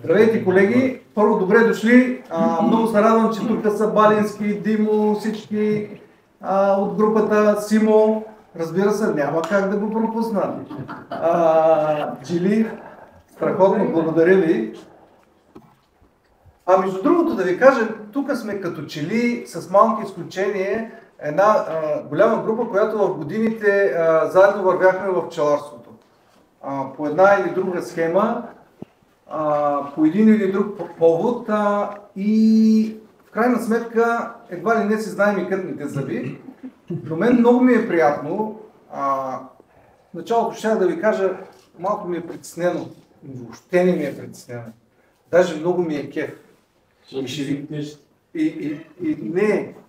Здравейте, колеги! Първо, добре дошли. Много се радвам, че тук са Балински, Димо, всички от групата, Симо. Разбира се, няма как да го пропусна. Джили, страхотно, благодаря ви. Между другото да ви кажа, тук сме като чили, с малки изключение, една голяма група, която в годините заедно вървяхме в пчеларството. По една или друга схема, по един или друг повод и в крайна сметка едва ли не си знаем и кътните зъби. До мен много ми е приятно. В началото ще да ви кажа, малко ми е притеснено. Въобще не ми е притеснено. Даже много ми е кеф.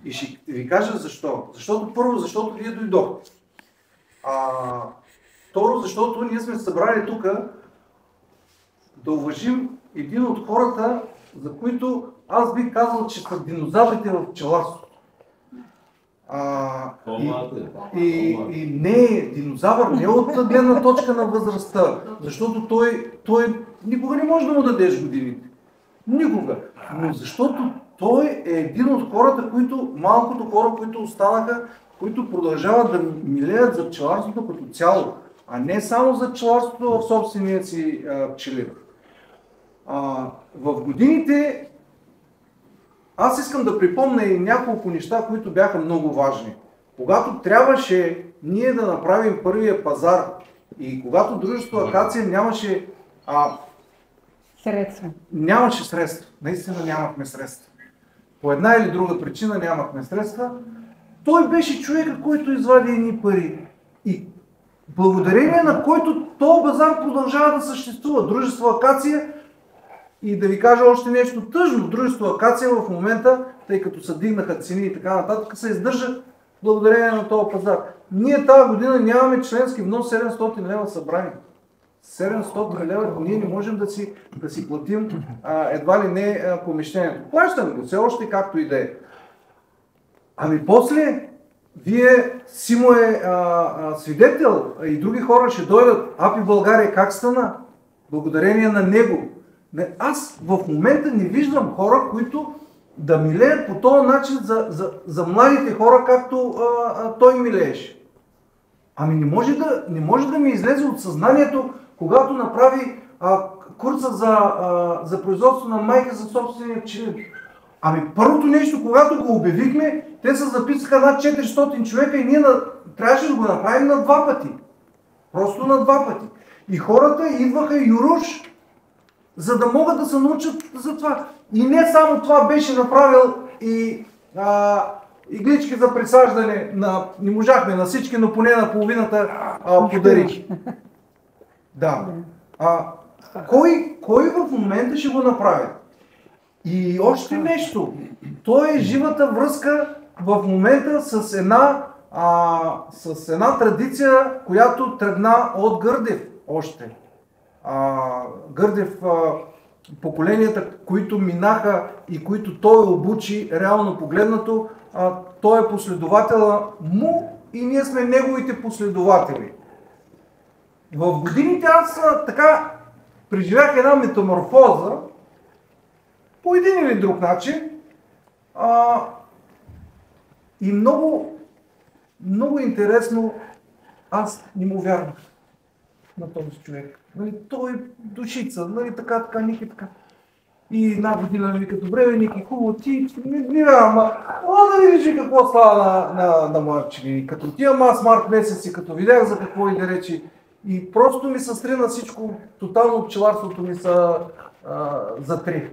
И ще ви кажа защо. Защото първо, защото вие дойдохте. Второ, защото ние сме събрали тук да уважим един от хората, за които аз бих казал, че са динозаврите в пчеларството. И не, динозавър не от гледна точка на възрастта, защото той никога не може да му дадеш годините. Никога. Но защото той е един от хората, малкото хора, които останаха, които продължават да милеят за пчеларството като цяло, а не само за пчеларството в собствения си пчелир. В годините аз искам да припомня и няколко неща, които бяха много важни. Когато трябваше ние да направим първия пазар и когато дружество Акация нямаше средства. Нямаше средства. Наистина нямахме средства. По една или друга причина нямахме средства. Той беше човека, който извади едни пари. И благодарение на който този базар продължава да съществува. Дружество Акация, и да ви кажа още нещо тъжно, дружество Акация в момента, тъй като се дигнаха цени и така нататък, се издържа благодарение на този пазар. Ние тази година нямаме членски внос 700 лева събрани. 700 лева ние не можем да си платим едва ли не помещението. Плащаме го все още както и да е. После вие, Симо е свидетел, и други хора ще дойдат. АПИ България как стана? Благодарение на него. Аз в момента не виждам хора, които да милеят по този начин за младите хора, както той милееше. Не може да ми излезе от съзнанието, когато направи курса за производство на майка за собствения пчелин. Първото нещо, когато го обявихме, те се записаха над 400 човека и ние трябваше да го направим на 2 пъти. Просто на 2 пъти. И хората идваха юруш, за да могат да се научат за това. И не само това беше направил и иглички за присаждане, не можахме на всички, но поне на половината подари. Да. Кой в момента ще го направи? И още нещо. То е живата връзка в момента с една традиция, която тръгна от Гърдев още. Гърдев, поколенията, които минаха и които той обучи, реално погледнато, той е последователя му и ние сме неговите последователи. В годините аз така преживях една метаморфоза по един или друг начин и много интересно, аз не му вярвах на този човек. Той е душица, така, Ники, така. И една година ми вика, добре, Ники, хубаво, ти не вярвам, да видиш какво става на моя пчелини. Като отивам аз март месец и като видях за какво и да речи, и просто ми се стрина всичко, тотално пчеларството ми са затри.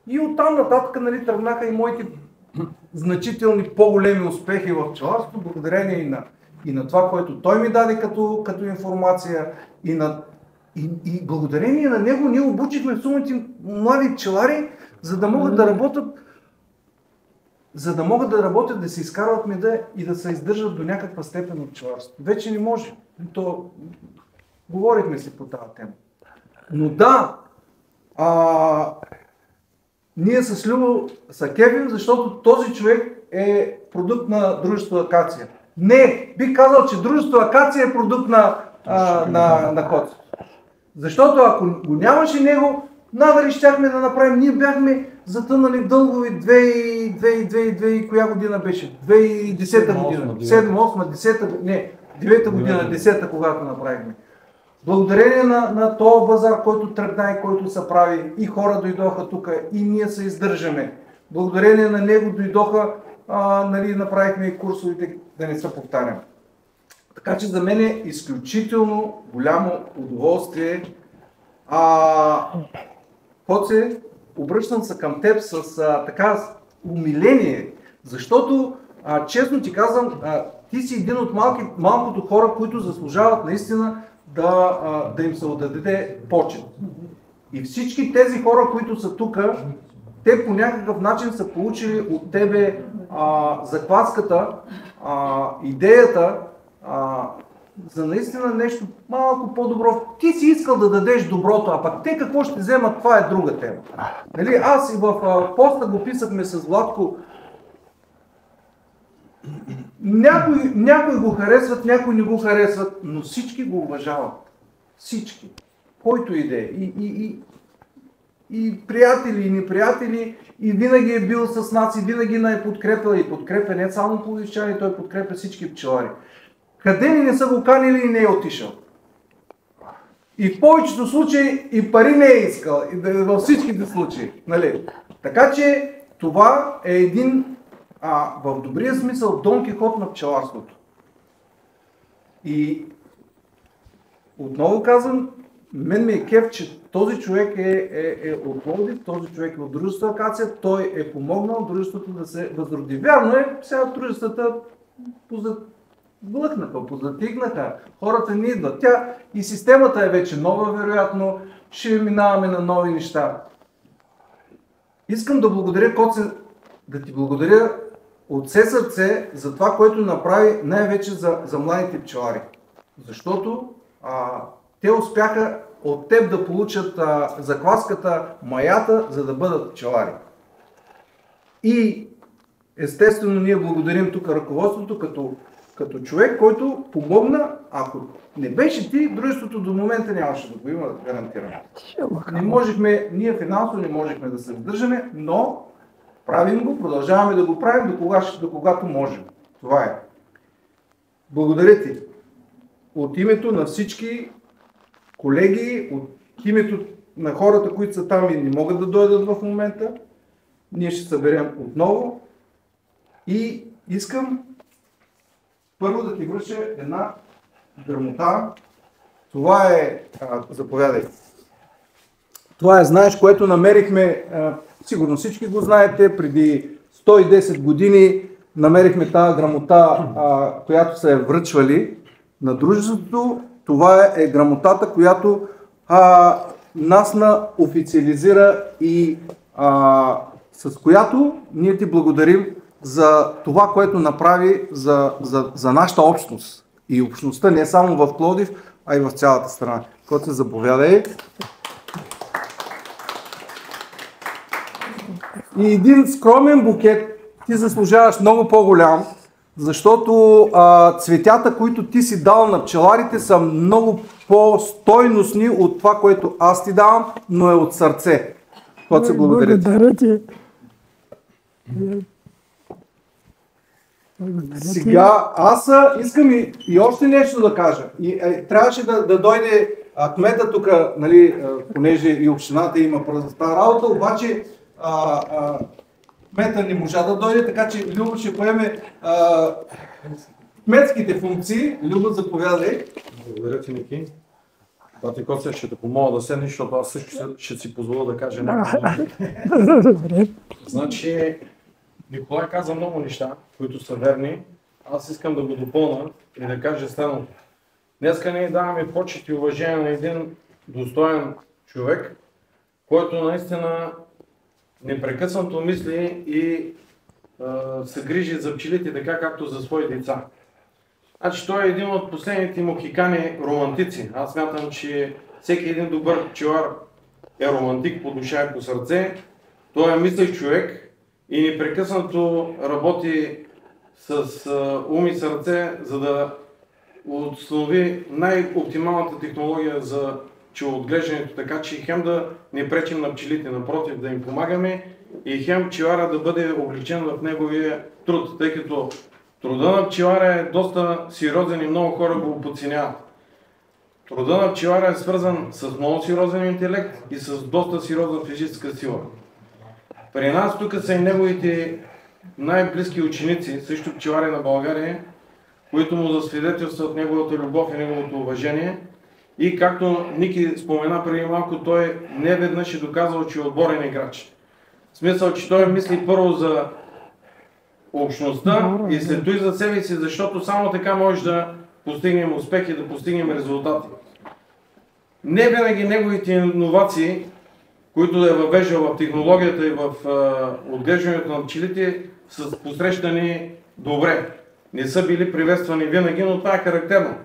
И оттам нататък тръгнаха и моите значителни по-големи успехи в пчеларството, благодарение и на това, което той ми даде като информация, и благодарение на него ние обучихме сумите млади пчелари, за да могат да работят, да се изкарват меда и да се издържат до някаква степен от пчеларството. Вече не може. Говорихме си по тази тема. Но да, ние с Любо са кефим, защото този човек е продукт на дружество Акация. Не, бих казал, че дружество Акация е продукт на Коцето. Защото ако го нямаше него, надали щяхме да направим. Ние бяхме затънали в дългови 2 коя година беше? 2010 година. 7, 8, 10, не, 9 година, 10 когато направихме. Благодарение на този базар, който тръгна и който се прави, и хора дойдоха тук, и ние се издържаме. Благодарение на него дойдоха, нали, направихме и курсовите, да не се повтарям. Така че за мен е изключително голямо удоволствие. Коце, обръщам се към теб с така умиление, защото честно ти казвам, ти си един от малкото хора, които заслужават наистина да им се отдаде почет. И всички тези хора, които са тук, те по някакъв начин са получили от тебе закваската, идеята за наистина нещо малко по-добро. Ти си искал да дадеш доброто, а пък те какво ще вземат, това е друга тема. Нали? Аз и в поста го писахме с Владко. Някои го харесват, някои не го харесват, но всички го уважават. Всички. Който и да е. И приятели, и неприятели, и винаги е бил с нас, и винаги ни е подкрепил, и подкрепя не само пловдивчани, той подкрепя всички пчелари. Къде ни не са го канили и не е отишъл. И в повечето случаи и пари не е искал, във всичките случаи. Нали? Така че това е един, в добрия смисъл, Дон Кихот на пчеларството. И отново казвам, мен ми е кеф, че този човек е от Пловдив, този човек е от дружеството Акация, той е помогнал дружеството да се възроди. Вярно е, сега дружествата позаглъхнаха, позатигнаха, хората не идват. И системата е вече нова, вероятно, ще минаваме на нови неща. Искам да благодаря, Коце, да ти благодаря от все сърце за това, което направи най-вече за младите пчелари. Защото те успяха от теб да получат закваската, маята, за да бъдат пчелари. И естествено ние благодарим тук ръководството като човек, който помогна. Ако не беше ти, дружеството до момента нямаше да го има, гарантирано. Ние финансово не можехме да се издържаме, но правим го, продължаваме да го правим до когато можем. Това е. Благодаря ти. От името на всички колеги, от името на хората, които са там и не могат да дойдат в момента, ние ще съберем отново и искам първо да ти връча една грамота. Това е, заповядай. Това е, знаеш, което намерихме, сигурно всички го знаете, преди 110 години намерихме тази грамота, която са я връчвали на дружеството. Това е грамотата, която нас официализира и с която ние ти благодарим за това, което направи за нашата общност. И общността не само в Пловдив, а и в цялата страна. Който се заповядай. И един скромен букет, ти заслужаваш много по-голям, защото цветята, които ти си дал на пчеларите, са много по-стойностни от това, което аз ти давам, но е от сърце. Който се благодаря. Благодаря ти. Сега аз искам и още нещо да кажа. Трябваше да дойде кмета тук, нали, понеже и общината има тази работа, обаче кмета не можа да дойде, така че Любо ще поеме кметските функции. Любо, заповядай. Благодаря ти, Ники. Бати Коце, ще те помоля да седнеш, защото аз също ще си позволя да кажа някакво. Значи, Николай каза много неща, които са верни. Аз искам да го допълна и да кажа следното. Днеска ние даваме почет и уважение на един достоен човек, който наистина непрекъснато мисли и се грижи за пчелите така, както за свои деца. Значи той е един от последните мохикани романтици. Аз смятам, че всеки един добър пчелар е романтик по душа и по сърце. Той е мислещ човек и непрекъснато работи с ум и сърце, за да установи най-оптималната технология за пчелоотглеждането, така че хем да не пречим на пчелите, напротив да им помагаме и хем пчелара да бъде облегчен в неговия труд, тъй като труда на пчелара е доста сериозен и много хора го подценяват. Труда на пчелара е свързан с много сериозен интелект и с доста сериозна физическа сила. При нас тук са и неговите най-близки ученици, също пчелари на България, които му засвидетелстват неговата любов и неговото уважение. И както Ники спомена преди малко, той не веднъж е доказал, че е отборен играч. В смисъл, че той мисли първо за общността и след това и за себе си, защото само така може да постигнем успех и да постигнем резултати. Не винаги неговите иновации, които е въвеждал в технологията и в отглеждането на пчелите, са посрещани добре. Не са били приветствани винаги, но това е характерно.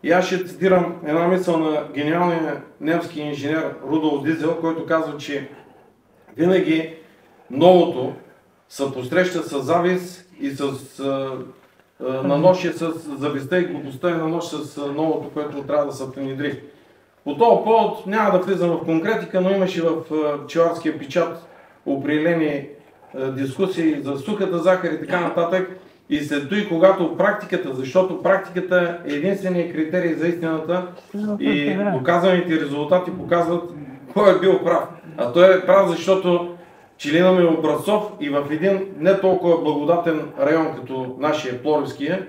И аз ще цитирам една мисъл на гениалния немски инженер Рудолф Дизел, който казва, че винаги новото се посреща с завист и с наношие с завистта и глупостта и наноши с новото, което трябва да се внедри. По този повод няма да влизам в конкретика, но имаше в пчеларския печат определени дискусии за сухата захар и така нататък. И след това, когато практиката, защото практиката е единственият критерий за истината и доказаните резултати показват кой е бил прав. А той е прав, защото пчелина е образцов и в един не толкова благодатен район като нашия Пловдивския,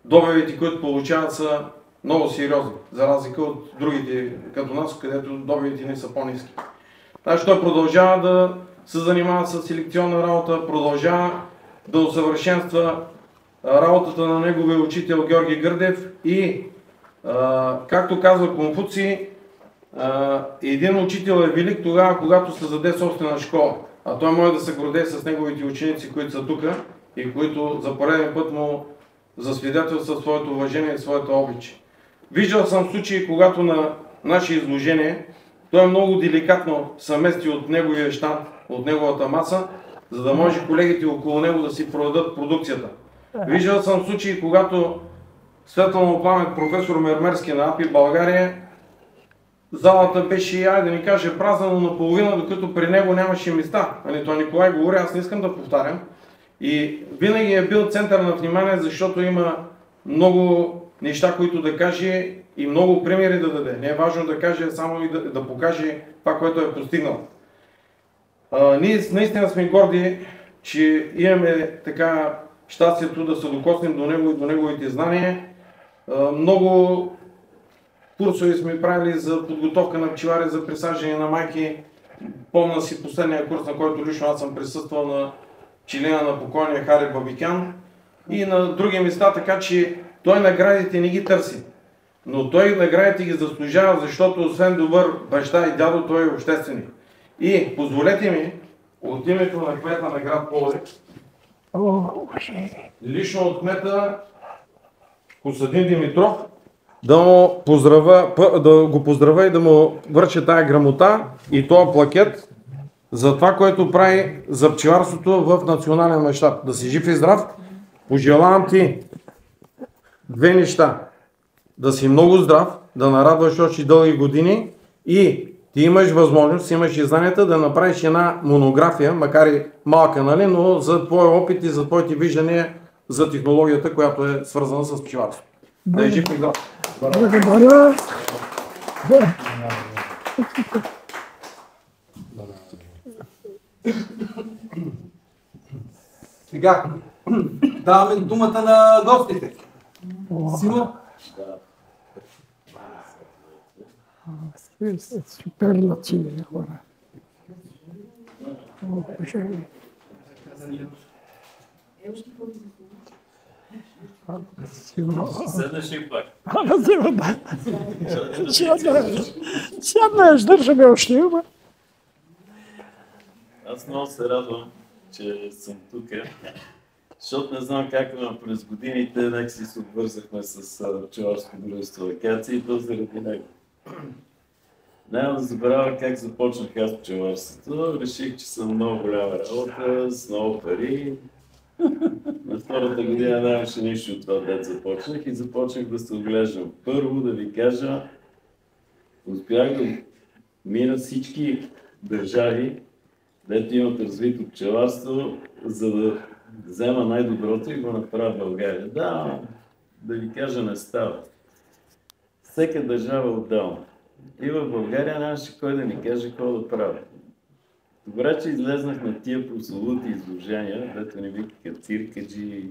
добивите, които получават, са много сериозни, за разлика от другите като нас, където добивите не са по-ниски. Значи той продължава да се занимава с селекционна работа, продължава да усъвършенства работата на неговия учител Георги Гърдев и, както казва Конфуций, един учител е велик тогава, когато създаде собствена школа. А той може да се гордее с неговите ученици, които са тук и които за пореден път му засвидетелстват своето уважение и своята обич. Виждал съм случаи, когато на наше изложение той много деликатно се мести от неговия щанд, от неговата маса, за да може колегите около него да си продадат продукцията. Виждал съм случаи, когато светла му памет професор Мермерски на АПИ България, залата беше, да ни каже, празна, но наполовина, докато при него нямаше места. Той Николай говори, аз не искам да повтарям. И винаги е бил център на внимание, защото има много неща, които да каже и много примери да даде. Не е важно да каже, само и да покаже това, което е постигнал. Ние наистина сме горди, че имаме така щастието да се докоснем до него и до неговите знания. Много курсове сме правили за подготовка на пчелари за присаждане на майки. Помня си последния курс, на който лично аз съм присъствал, на пчелина на покойния Хари Бабикян и на други места, така че той наградите не ги търси. Но той наградите ги заслужава, защото освен добър баща и дядо, той е общественик. И позволете ми от името на кмета на град Пловдив, лично от кмета Костадин Димитров, да го поздравя и да му връча тая грамота и този плакет за това, което прави за пчеларството в национален мащаб. Да си жив и здрав. Пожелавам ти две неща. Да си много здрав, да нарадваш още дълги години и ти имаш възможност, имаш и знанията да направиш една монография, макар и малка, нали, но за твоя опит и за твоите виждания за технологията, която е свързана с пчеларството. Да е жив и здрав. Благодаря. Сега даваме думата на гостите. Симо? Суперлативи хора. Уважаеми. Седнеш ли пак? Сяднеш, държаме още има. Аз много се радвам, че съм тук, защото не знам как, но през годините нека си се обвързахме с пчеларско дружество Акация и то заради него. Няма да забравя как започнах аз пчеларството. Реших, че съм много голяма работа, с много пари. На втората година нямаше нищо от това, дето започнах и започнах да се оглеждам. Първо да ви кажа, Успях да мина всички държави, дето имат развито пчеларство, за да взема най-доброто и го направя в България. Да ви кажа, не става. Всяка държава е отделна. И в България нямаше кой да ни каже какво да правя. Добре, че излезнах на тия прословути изложения, дето ни викаха циркаджи,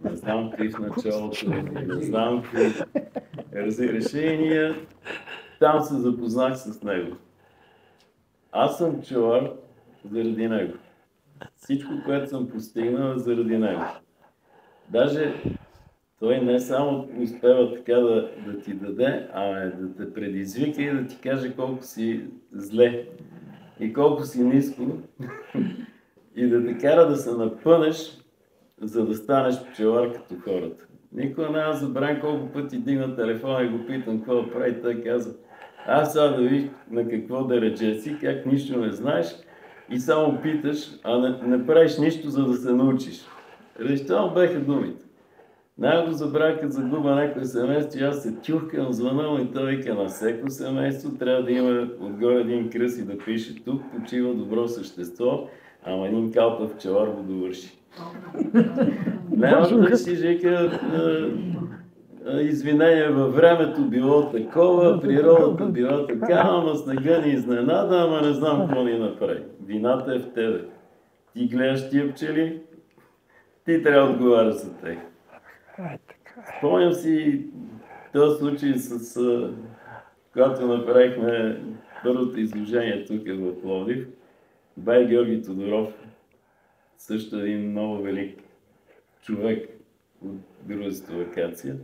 не знам какви в началото, не знам какви разрешения. Там се запознах с него. Аз съм пчелар заради него. Всичко, което съм постигнал, е заради него. Даже той не само успява така да ти даде, а да те предизвика и да ти каже колко си зле и колко си ниско и да те кара да се напънеш, за да станеш пчелар като хората. Никога няма забравям колко пъти дигна телефона и го питам какво прави. Той казва, аз сега да видиш на какво да рече си, как нищо не знаеш и само питаш, а не правиш нищо, за да се научиш. Това беха думите. Най го забравя, като загуба някое семейство, и аз се тюхкам, звънам и той вика, на всеко семейство трябва да има отгоре един кръст и да пише тук, почива добро същество, ама един калпав пчелар го довърши. Няма да си вика, извинение, във времето било такова, природата била така, ама снега ни изненада, ама не знам какво ни направи. Вината е в тебе. Ти гледаш тия пчели, ти трябва да отговаряш за тях. Спомням си този случай когато направихме първото изложение тук в Пловдив. Бай Георги Тодоров, също един много велик човек от дружество Акация,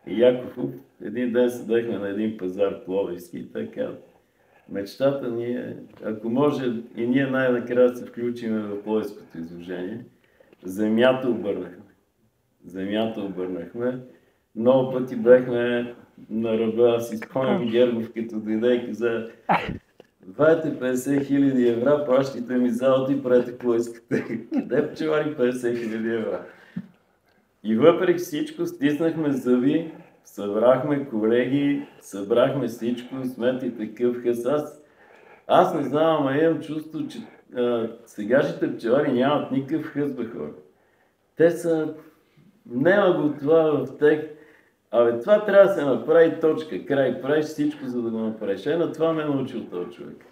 и Яков, един ден седехме на един пазар пловдивски и така. Мечтата ни е, ако може и ние най-накрая се включим в пловдивското изложение, земята обърнахме. Много пъти бяхме на ръба. Аз си спомням Гергов, като дойде и каза, давайте 50 000 евро, плащайте ми залата и правете какво искате. Къде пчелари 50 000 евро? И въпреки всичко стиснахме зъби, събрахме колеги, събрахме всичко, смете такъв хъс. Аз не знам, ама имам чувство, че сегашните пчелари нямат никакъв хъс, бе хора. Те са... Няма го това в тях. Това трябва да се направи точка, край. Правиш всичко, за да го направиш. На това ме е научил този човек.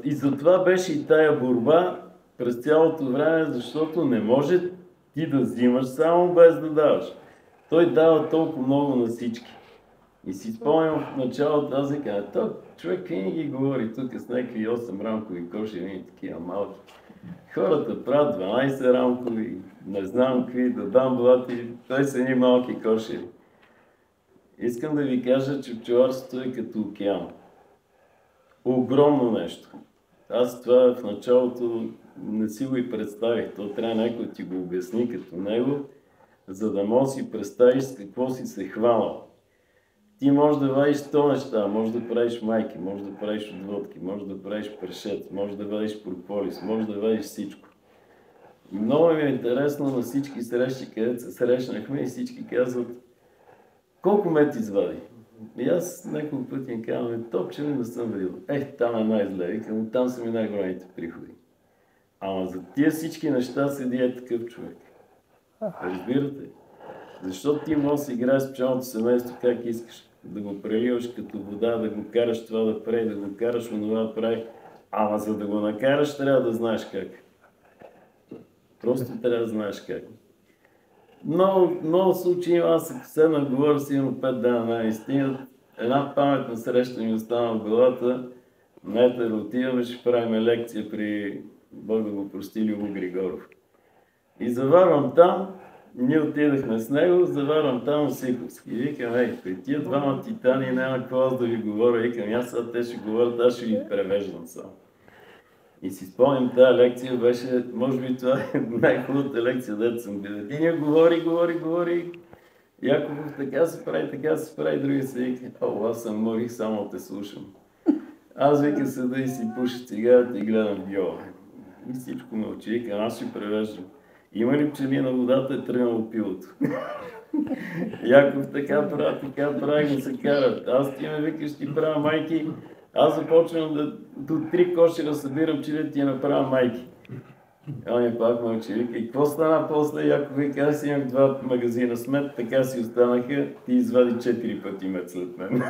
И затова беше и тая борба през цялото време, защото не може ти да взимаш само без да даваш. Той дава толкова много на всички. И си спомням в началото, аз викам, този човек винаги говори тук с някакви 8 рамкови кошери и такива малки. Хората правят 12 рамкови, не знам какви, да дам блати, той са едни малки кошери. Искам да ви кажа, че пчеларството е като океан. Огромно нещо. Аз това в началото не си го и представих. То трябва някой да ти го обясни като него, за да можеш да си представиш с какво си се хванал. Ти можеш да вадиш 100 неща, можеш да правиш майки, можеш да правиш отводки, можеш да правиш прешет, можеш да вадиш прополис, можеш да вадиш всичко. И много ми е интересно на всички срещи, където се срещнахме и всички казват, колко мет извади? И аз няколко пъти им казвам, топче не съм видел. Там е най-зле, викам, там са ми най-големите приходи. Ама за тия всички неща седи такъв човек. Разбирате? Защото ти можеш да си играеш с пчелното семейство как искаш. Да го преливаш като вода, да го караш това да прави, да го караш онова да прави. Ама за да го накараш, трябва да знаеш как. Просто трябва да знаеш как. Много случаи има, аз ако седна говоря сигурно 5 дена наистина. Една паметна среща ми остана в главата. Метър отиваме, ще правим лекция при, Бог да го прости, Любо Григоров. И заварвам там, ние отидахме с него, заварвам там Осиповски. И викам, при тия двама титани няма какво аз да ви говоря. Викам, аз сега те ще говорят, аз ще ви превеждам само. И си спомням, тази лекция беше, може би това е най-хубавата лекция, дето съм бил. Единия говори. Яков така се прави, други се вика, аз съм морих, само те слушам. Аз вика седа и си пуша цигарата и гледам бьо. И всичко мълчи, вика, аз ще превеждам. Има ли пчели на водата, е тръгнало пилото. Яков така прави, му се карат. Аз ти ме викаш, ти правя майки. Аз започвам до 3 кошера събирам, че да ти направя майки. Ами пак мълчи, вика, и какво стана после? Яков вика, аз имах 2 магазина с мед, така си останаха, ти извади 4 пъти мед след мен.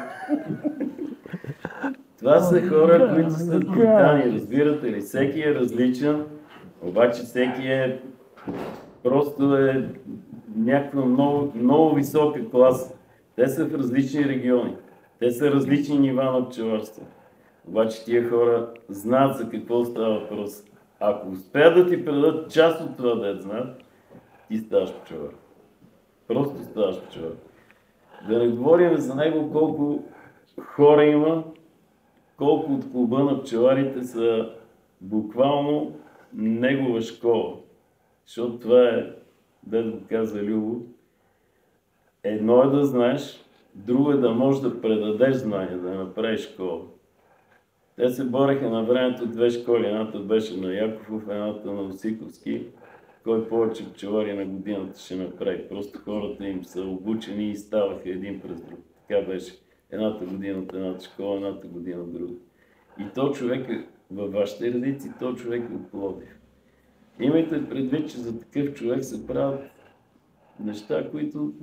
Това са хора, които са титани, разбирате ли? Всеки е различен, обаче всеки е просто някаква много висока класа. Те са в различни региони, те са различни нива на пчеларство. Обаче тия хора знаят за какво става въпрос. Ако успеят да ти предадат част от това, да знаят, ти ставаш пчелар. Просто ставаш пчелар. Да не говорим за него колко хора има, колко от клуба на пчеларите са буквално негова школа. Защото това е, да каза Любо, едно е да знаеш, друго е да можеш да предадеш знания, да направиш школа. Те се бореха на времето 2 школи. Едната беше на Яков, едната на Осиковски. Кой повече пчелари на годината ще направи. Просто хората им са обучени и ставаха един през друг. Така беше. Едната година от едната школа, едната година от друга. И то човек е във вашите редици, то човек е от Пловдив. Имайте предвид, че за такъв човек се правят неща, които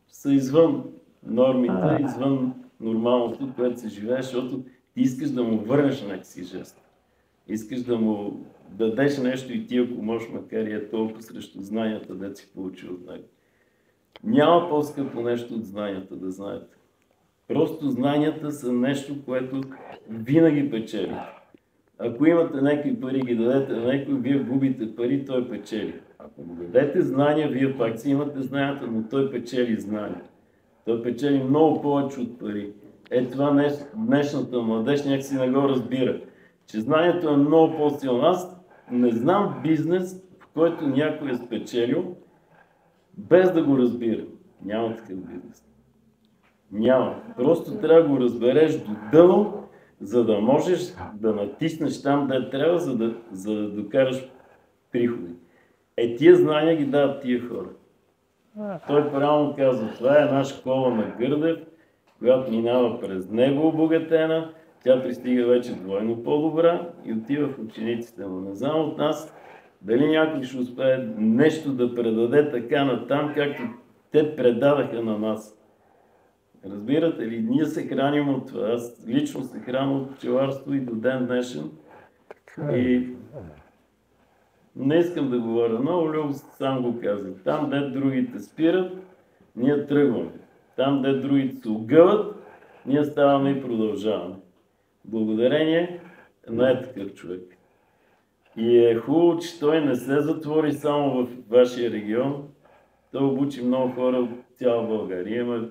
са извън нормите, извън нормалното, което се живее, защото ти искаш да му върнеш някакси жест. Искаш да му дадеш нещо и ти, ако можеш, макар и е толкова срещу знанията, да си получил от него. Няма по-скъпо нещо от знанията, да знаете. Просто знанията са нещо, което винаги печели. Ако имате някакви пари, ги дадете на някой, вие губите пари, той печели. Ако му дадете знания, вие пак си имате знанията, но той печели знания. Той печели много повече от пари. Това днешната младеж някакси не го разбира. Че знанието е много по-силно. Аз не знам бизнес, в който някой е спечелил, без да го разбира. Няма такъв бизнес. Няма. Просто трябва да го разбереш до дъно, за да можеш да натиснеш там, де трябва, за да докараш приходи. Тия знания ги дават тия хора. Той правилно казва, това е една школа на Гърдев, която минава през него обогатена, тя пристига вече двойно по-добра и отива в учениците. Но не знам от нас дали някой ще успее нещо да предаде така натам, както те предадаха на нас. Разбирате ли? Ние се храним от това. Аз лично се храня от пчеларство и до ден днешен. И не искам да говоря много, Любо сам го каза. Там, де другите спират, ние тръгваме. Там, де другите се огъват, ние ставаме и продължаваме. Благодарение на такъв човек. И е хубаво, че той не се затвори само в вашия регион. Той обучи много хора от цяла България. Има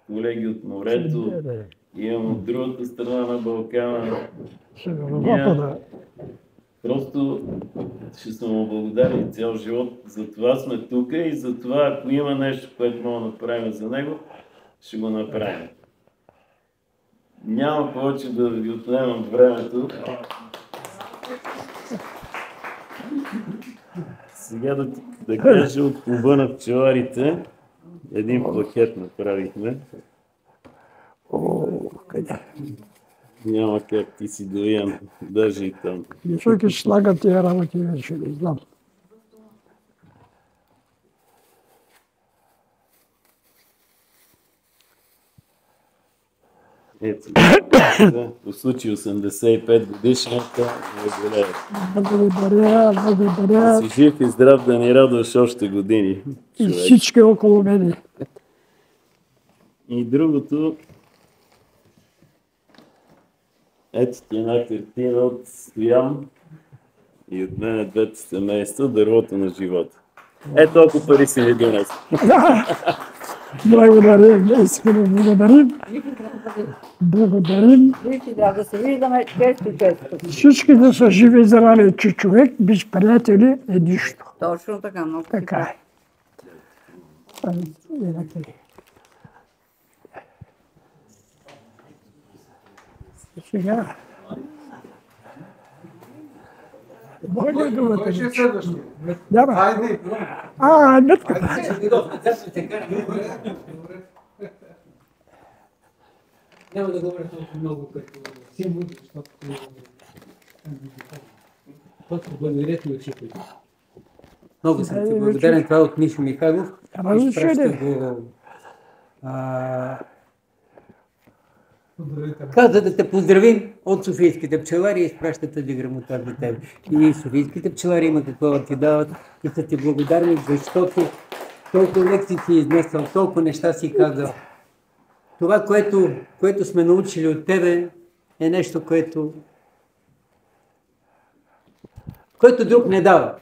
колеги от морето, имам от другата страна на Балкана. Просто ще съм му благодарен цял живот. За това сме тук и за това, ако има нещо, което мога да направим за него, ще го направим. Няма повече да ви отнемам времето. Сега да кажа от клуба на пчеларите. Един плакет направихме. Къде? Няма как, ти си доян, даже и там. Високи слагат тия работи вече, не знам. Ето, по случай 85 годишната, Благодаря. си жив и здрав да ни радваш още години. И всички около мене. И другото, ето ти една картина от Стоян и от мен двете семейства, дървото на живота. Ето толкова пари си ни донесли. Благодарим, искрено благодарим. Благодарим. Да се виждаме често. Всички да са живи и здрави, че човек без приятели е нищо. Точно така, много Така е. Сега. Може думата. Кой ще е следващия? Да, Хайде! Нетката. Няма да говоря толкова много като символ, защото просто благодарят ми учителите. Много съм ти благодарен. Това от Мишо Михайлов. Изпраща го. Каза да те поздравим от софийските пчелари и изпраща тази грамота за теб. И софийските пчелари има какво да ти дават и са ти благодарни, защото толкова лекции си изнесъл, толкова неща си казал. Това, което сме научили от тебе, е нещо, което друг не дава.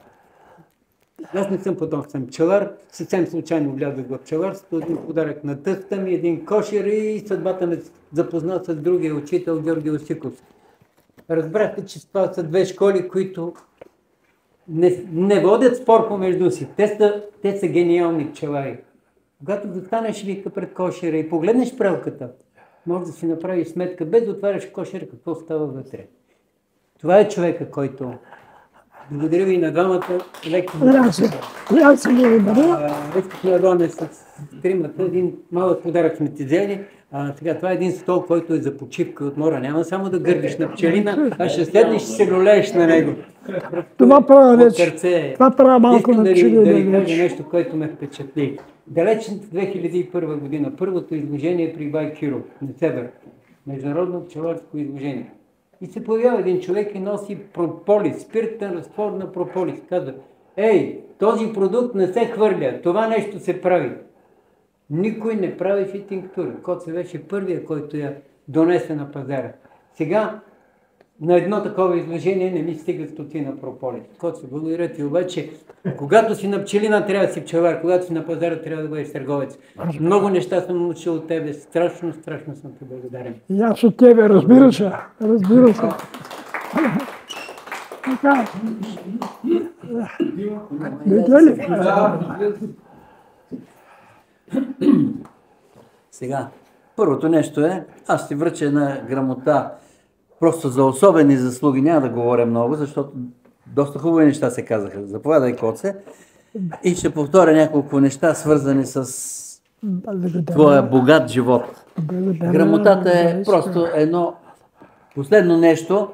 Аз не съм потомствен пчелар, съвсем случайно влязах в пчеларството, един подарък на тъста ми, един кошер и съдбата ме запозна с другия учител Георги Осиковски. Разбрахте, че това са две школи, които не водят спор помежду си. Те са гениални пчелари. Когато застанеш, вика, пред кошера и погледнеш прелката, може да си направиш сметка, без да отваряш кошера, какво става вътре. Това е човека, който... Благодаря ви на двамата. Аз се благодаря. Искахме да дойдем с тримата. Един малък подарък сме ти взели. Сега, това е един стол, който е за почивка от мора. Няма само да гърбиш на пчелина, а ще седнеш и се люлееш на него. Това правя вече. Това правя малко на пчелина. Да ви кажа нещо, което ме впечатли. Далечната 2001 година, първото изложение при Ивай Киров на Север. Международно пчеларско изложение. И се появява един човек и носи прополис, спиртен разтвор на прополис. Казва, ей, този продукт не се хвърля, това нещо се прави. Никой не прави фитинктура. Коце беше първия, който я донесе на пазара. Сега на едно такова изложение не ми стига стотина прополис. Коце, благодаря ти. Обаче, когато си на пчелина, трябва да си пчелар. Когато си на пазара, трябва да бъдеш търговец. Много неща съм научил от тебе. Страшно съм ти благодарен. И аз от тебе, разбира се. Така. Сега, първото нещо е, аз ти връча една грамота просто за особени заслуги. Няма да говоря много, защото доста хубави неща се казаха. Заповядай, Коце. И ще повторя няколко неща, свързани с твоя богат живот. Грамотата е просто едно последно нещо.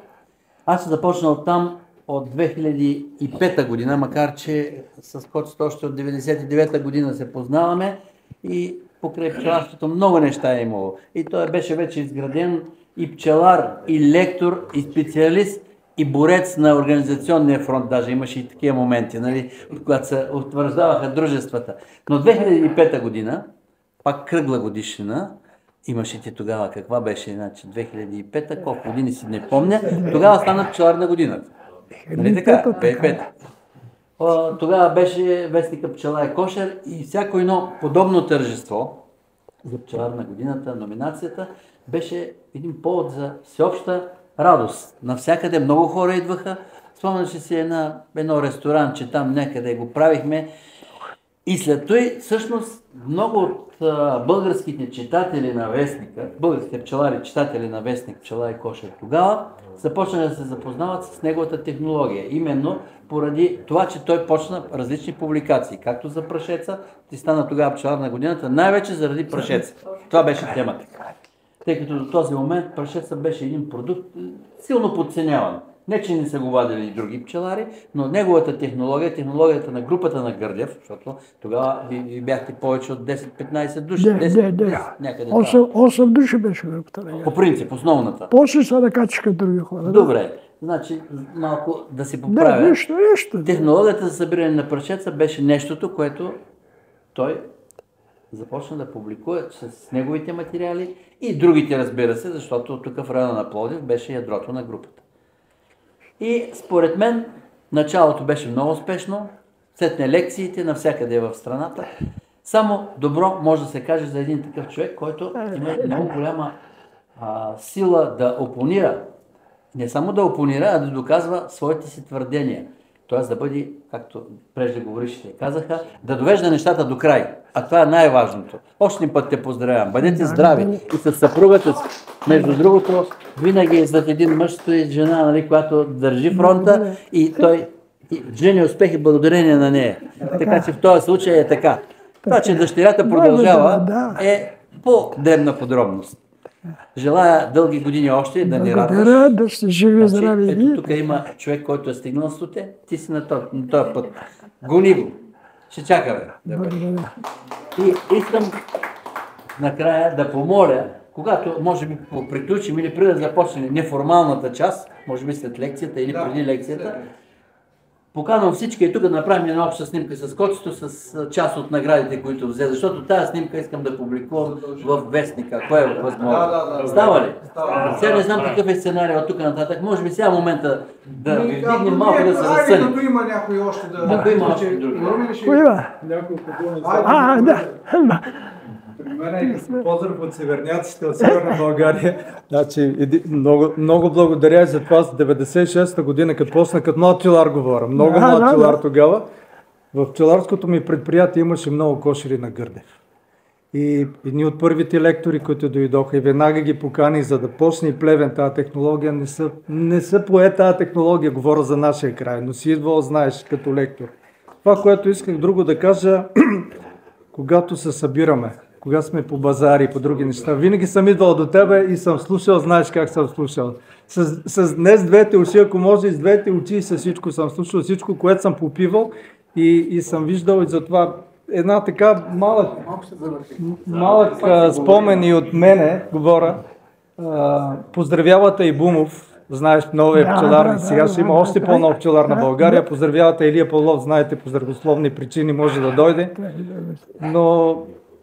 Аз ще започна оттам от 2005 година, макар че с Коцето още от 99 година се познаваме и покрай пчеларството много неща е имало. И той беше вече изграден и пчелар, и лектор, и специалист, и борец на организационния фронт. Даже имаше и такива моменти, нали, когато се утвърждаваха дружествата. Но 2005 година, пак кръгла годишнина, имаше ти тогава, каква беше, значи 2005, колко години си не помня, тогава стана пчелар на годината. Нали така? 2005. Тогава беше вестника Пчела и кошер и всяко едно подобно тържество за пчелар на годината, номинацията, беше един повод за всеобща радост. Навсякъде много хора идваха. Спомняше си едно ресторанче, там някъде го правихме. И след той, всъщност, много от българските читатели на вестника, българските пчелари, читатели на вестник Пчела и кошер тогава, започнаха да се запознават с неговата технология. Именно поради това, че той почна различни публикации, както за прашеца, ти стана тогава пчелар на годината, най-вече заради прашеца. Това беше темата. Тъй като до този момент прашеца беше един продукт силно подценяван. Не, че не са го вадили и други пчелари, но неговата технология, технологията на групата на Гърдев, защото тогава ви бяхте повече от 10-15 души. 8 души беше групата на Гърдев. По принцип, основната. После са да качиха други хора. Добре, значи малко да се поправя. Нищо. Технологията за събиране на прашеца беше нещото, което той започна да публикува с неговите материали и другите, разбира се, защото тук в района на Пловдив беше ядрото на групата. И според мен началото беше много успешно, след лекциите навсякъде в страната. Само добро може да се каже за един такъв човек, който има много голяма сила да опонира. Не само да опонира, а да доказва своите си твърдения. Тоест да бъде, както преждеговорившите казаха, да довежда нещата до край. А това е най-важното. Още един път те поздравявам. Бъдете здрави и с съпругата си. Между другото, винаги зад един мъж стои жена, нали, която държи фронта и той жени успехи благодарение на нея. Така че в този случай е така. Това, че дъщерята продължава, е по-дребна подробност. Желая дълги години още да ни радваш. Благодаря, да сте живи, здрави. Ето тук има човек, който е стигнал 100, ти си на този път. Гони го. Ще чакаме. Благодаря. И искам накрая да помоля, когато може би приключим или преди да започне неформалната част, може би след лекцията или преди лекцията, поканвам всички и тук да направим една обща снимка с Коцето, с част от наградите, които взе, защото тази снимка искам да публикувам в вестника, ако е възможно. Става ли? Сега не знам какъв е сценарий от тук нататък, може би сега момента да ви вдигнем малко да се разсъним. Като има някой още да... Ако има още други. Кой има? Няколко думи. Да. При мен е поздрав от северняците от Северна България. Значи, много благодаря за това. С 96-та година, като почна като млад пчелар говоря. Много млад пчелар тогава. В пчеларското ми предприятие имаше много кошери на Гърдев. И едни от първите лектори, които дойдоха и веднага ги покани, за да почне и Плевен тази технология, не са пое тази технология, говоря за нашия край, но си идвал, знаеш, като лектор. Това, което исках друго да кажа, когато се събираме, когато сме по базари и по други неща, винаги съм идвал до тебе и съм слушал, знаеш как съм слушал. С днес двете уши, ако може и с двете очи и с всичко съм слушал, всичко, което съм попивал и съм виждал и затова една така малък спомен и от мене, говоря, поздравявате и Бумов, знаеш, новия пчелар, сега ще има още по-нов пчелар на България, поздравявате Илия Павлов, знаете, по здравословни причини може да дойде, но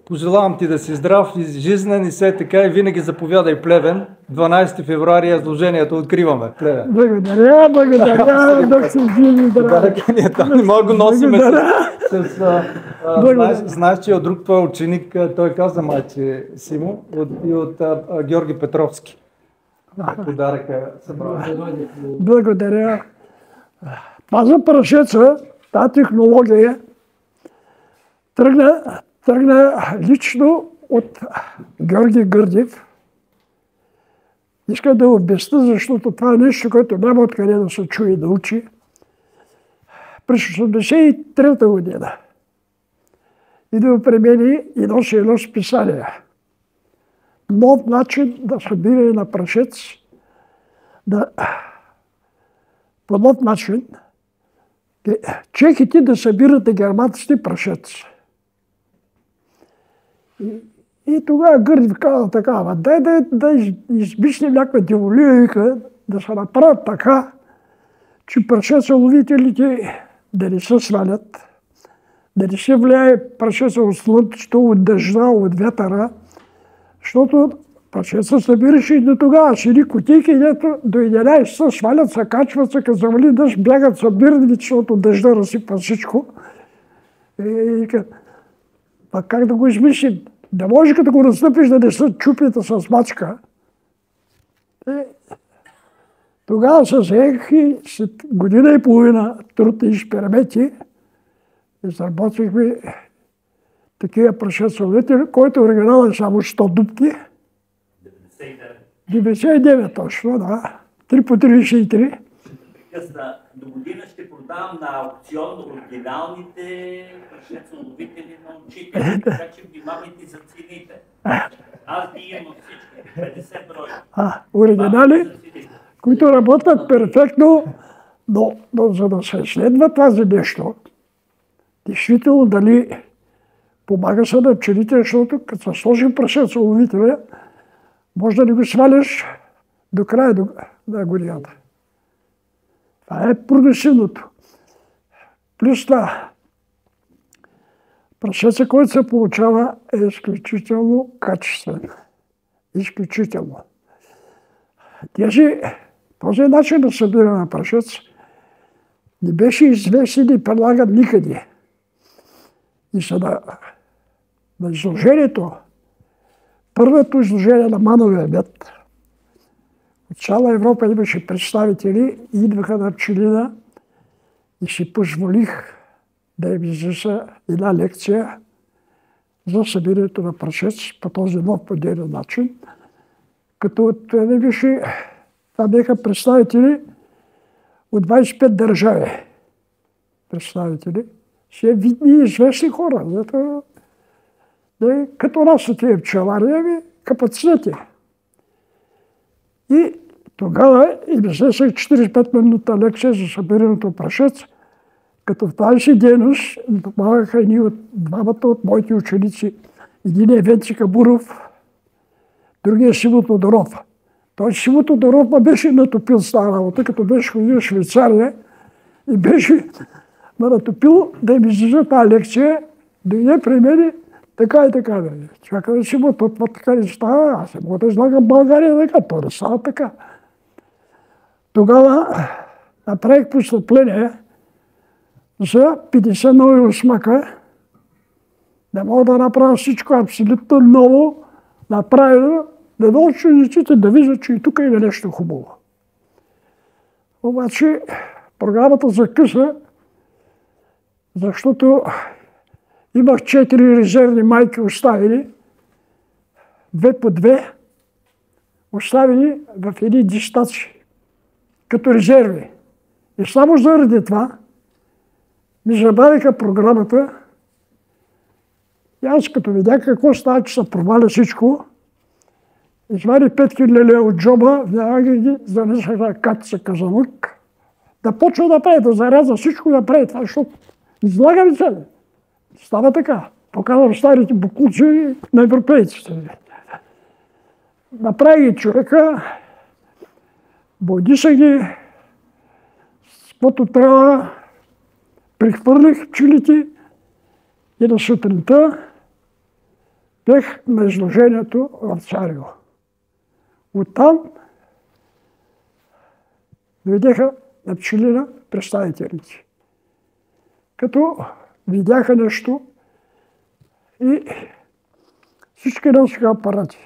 пожелавам ти да си здрав и жизнен и все така и винаги заповядай Плевен, 12 февруари изложението откриваме Плевен. Благодаря, да се живи, здрави. Не мога го носим знаеш, че от друг твой ученик, той каза майче Симо, и от Георги Петровски. Подаръка събрава. Благодаря. Това за прашеца, тази технология тръгна лично от Георги Гърдев. Иска да обясня, защото това е нещо, което няма откъде да се чуе и да учи. През 1983 година идва при мен и носи едно списание. Нов начин да събиране на прашец, по нов начин чехите да събират германците прашец. И тогава Гърдев каза така, дай да измислим някаква диволия, да се направят така, че прашецеловителите да не се свалят, да не се влияе прашеца от слънцето, от дъжда, от вятъра, защото прашеца събираше и до тогава седи кутийки, дето до 11 се свалят, се качват, се като завали дъжд, бягат събирани, защото дъжда разсипва всичко. И пак как да го измислим? Да може като го настъпиш да не се чупите с мачка. Тогава се заех и след година и половина труд и експерименти изработихме такива прашецеловители, който оригинал е само 100 дупки. 99 точно, да. 3 по 33. До година ще продавам на аукцион оригиналните прашецеловители на учители, така че внимавайте за цените. Аз ги имам всички, 50 броя. Оригинали, които работят перфектно, но за да се изследва тази нещо, действително дали помага се на пчелите, защото като се сложим прашецеловителя, може да не го сваляш до края на годината. Това е прогресивното. Плюс това, прашеца, който се получава, е изключително качествен. Изключително. Този начин на събиране на прашец не беше известен и предлаган никъде. И на изложението, първото изложение на мановия мед, от цяла Европа имаше представители, идваха на пчелина и си позволих да им изнеса една лекция за събирането на прашец по този нов модерен начин. Като това бяха представители от 25 държави. представители, все видни и известни хора. Зато, като нас са тия пчелари, капацитети. И тогава им изнесах 45 минута лекция за събирането прашец, като в тази си дейност помагаха едни от двамата от моите ученици. Един е Венци Кабуров, другия е Симо Тодоров. Той Симо Тодоров ме беше натопил с тази работа, като беше ходил в Швейцария и беше ме натопил да им излиза тази лекция, дойде при мен така и така. Чакай да Симо, това така не става, аз не мога да излагам България така, то не става така. Тогава направих постъпление за 50 нови осмака. Не мога да направя всичко абсолютно ново, направено, да научи учениците да виждат, че и тук има нещо хубаво. Обаче програмата закъса, защото имах 4 резервни майки оставени, 2 по 2, оставени в едни дистаци, като резерви. И само заради това ми забавиха програмата. И аз като видях какво става, че се проваля всичко, извадих 5000 лева от джоба, веднага ги занесах на Катя Казанук, да почва да прави, да заряза всичко, да прави това, защото излагам се. Става така. Показвам старите букуци на европейците. Направи ги човека, бойдиса ги, с каквото трябва, прихвърлих пчелите и на сутринта бях на изложението в Царево. Оттам дойдеха на пчелина представителите. Като видяха нещо и всички носиха апарати.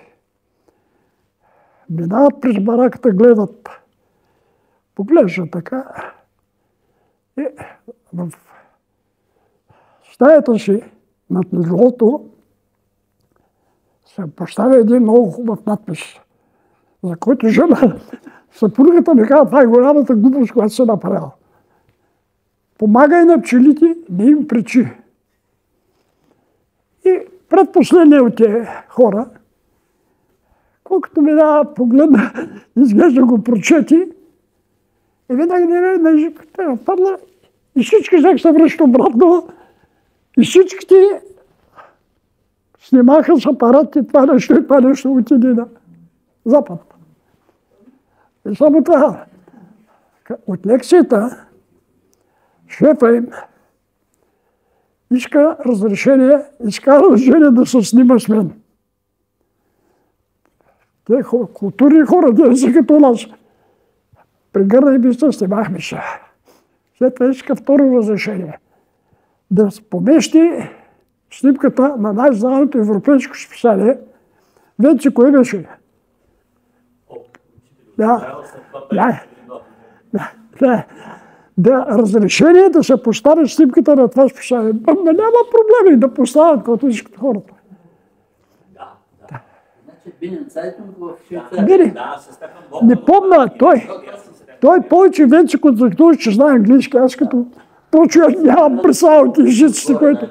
Минават през бараката, гледат. Поглеждат така. И в стаята си над леглото се поставя един много хубав надпис, за който жена съпругата ми казва, това е голямата глупост, която се направила. Помагай на пчелите, не им пречи. И предпоследния от тези хора, колкото ми дава погледна, изглежда го прочети, и винаги не падна, и всички взех се връща обратно, и всичките снимаха с апарати това нещо отиде на Запад. И само това. От лекцията шефа им иска разрешение да се снима с мен. Те културни хора, те са като нас. Прегърна и се, снимахме се. След това иска второ разрешение. Да помещи снимката на най-знаното европейско списание. Вече кое беше? Да, разрешение да се постави снимката на това списание. Няма проблеми да поставят, когато искат хората. Не помня, той повече вече контактува, че знае английски. Аз като то човек нямам представа от езиците, което...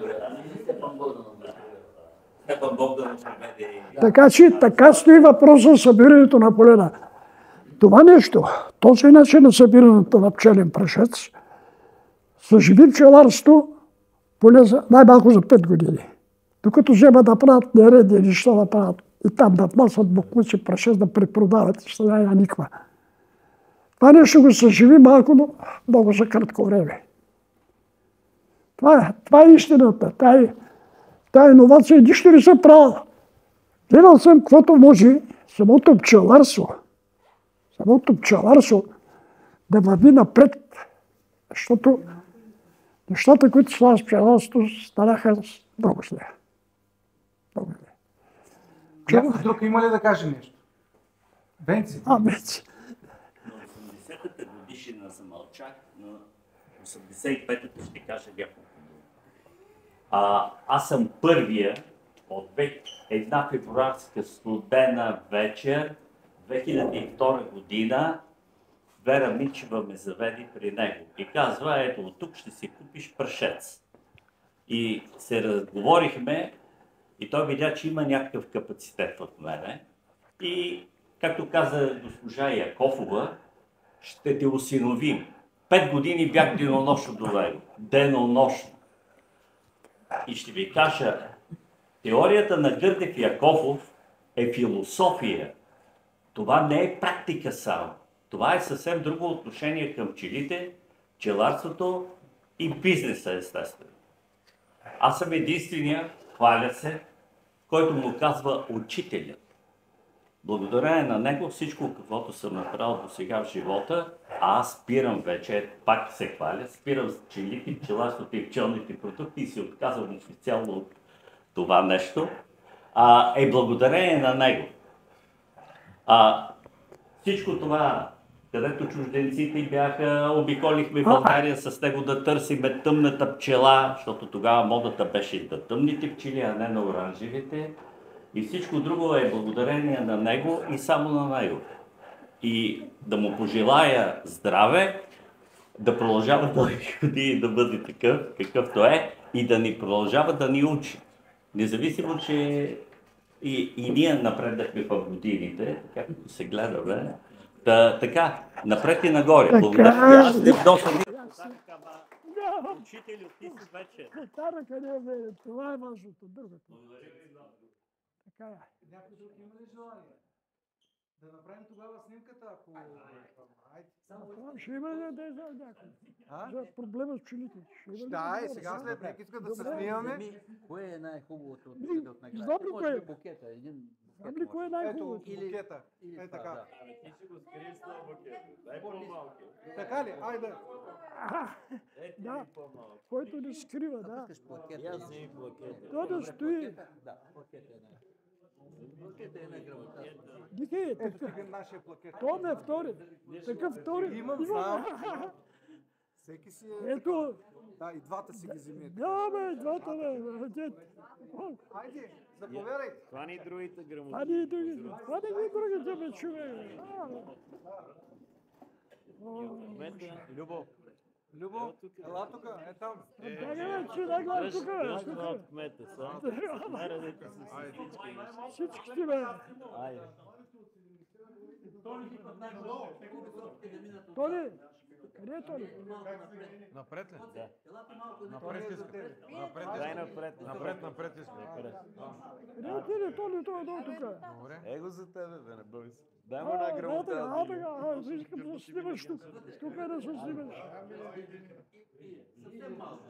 Така че така стои въпроса за събирането на полена. Това нещо, този начин на събирането на пчелен прашец, съживи пчеларство поне най-малко за 5 години. Докато вземат да правят нередни неща да правят и там да внасят бокуци прашец да препродават, ще няма никаква. Това нещо го съживи малко, но много за кратко време. Това е истината. Тая иновация нищо не се правила. Гледал съм каквото може самото пчеларство да върви напред, защото нещата, които става с пчеларството, станаха много зле. Някой друг има ли да каже нещо? Венци. Венци. На 80-та годишнина замълчах, на 85-та ще кажа няколко. Аз съм първия от една февруарска студена вечер, 2002 година, Вера Минчева ме заведе при него и казва, ето от тук ще си купиш прашец. И се разговорихме и той видя, че има някакъв капацитет в мене. И, както каза госпожа Якофова, ще те осиновим. 5 години бях денонощно до него. Денонощно. И ще ви кажа, теорията на Гърдев Якофов е философия. Това не е практика само. Това е съвсем друго отношение към пчелите, пчеларството и бизнеса, естествено. Аз съм единствения, хваля се, който му казва учителят. Благодарение на него всичко, каквото съм направил до сега в живота, а аз спирам вече, пак се хваля, спирам с пчелите, пчеларството и пчелните продукти и се отказвам официално от това нещо, е благодарение на него. Всичко това, където чужденците бяха, обиколихме България с него да търсиме тъмната пчела, защото тогава модата беше да тъмните пчели, а не на оранжевите. И всичко друго е благодарение на него и само на него. И да му пожелая здраве, да продължава дълги години да бъде такъв, какъвто е, и да ни продължава да ни учи. Независимо, че и ние напреднахме в годините, както се гледаме, така, напред и нагоре. Благодаря. Аз не вноса учителю, ти си вече. Това е важното, другото. Така е. Някой друг има ли желание? Да направим тогава снимката, ако... Ще има ли да знам някой? За проблема с пчелите. Да, и сега след нека искат да се снимаме. Кое е най-хубавото от награда? Знам ли кое е? Букета, един Знам ли кое е най-хубавото? Ето букета. Е така. Ти ще го скриеш с този букет. Дай по-малко. Така ли? Айде. Да, който не скрива, да. Аз не букет. То да стои. Да, букета е най. Букета е най-грамота. Дикей, Ето тук е нашия плакет. то ме е втори. Такъв втори. Имам, знам. Всеки си е... Ето. Да, и двата си ги вземете. Да, бе, двата, бе. Айде, заповядайте. Това ни другите грамоти. Това не е другите. Това не е другите, бе, човек. Любов. Любов, ела тук, е там. Да, бе, че да гледам тук, бе. Дръжна от кмета, са. Наредете се с всички. Всички, бе. Айде. Тони, къде е Тони? Напред ли? Да. Напред иска. Дай напред. Напред иска. Къде отиде Тони, той е долу тук? Добре. Его за тебе, бе, не бой се. Дай му една грамота. Така, искам да се снимаш тук. Тук е да се снимаш. Съвсем малко.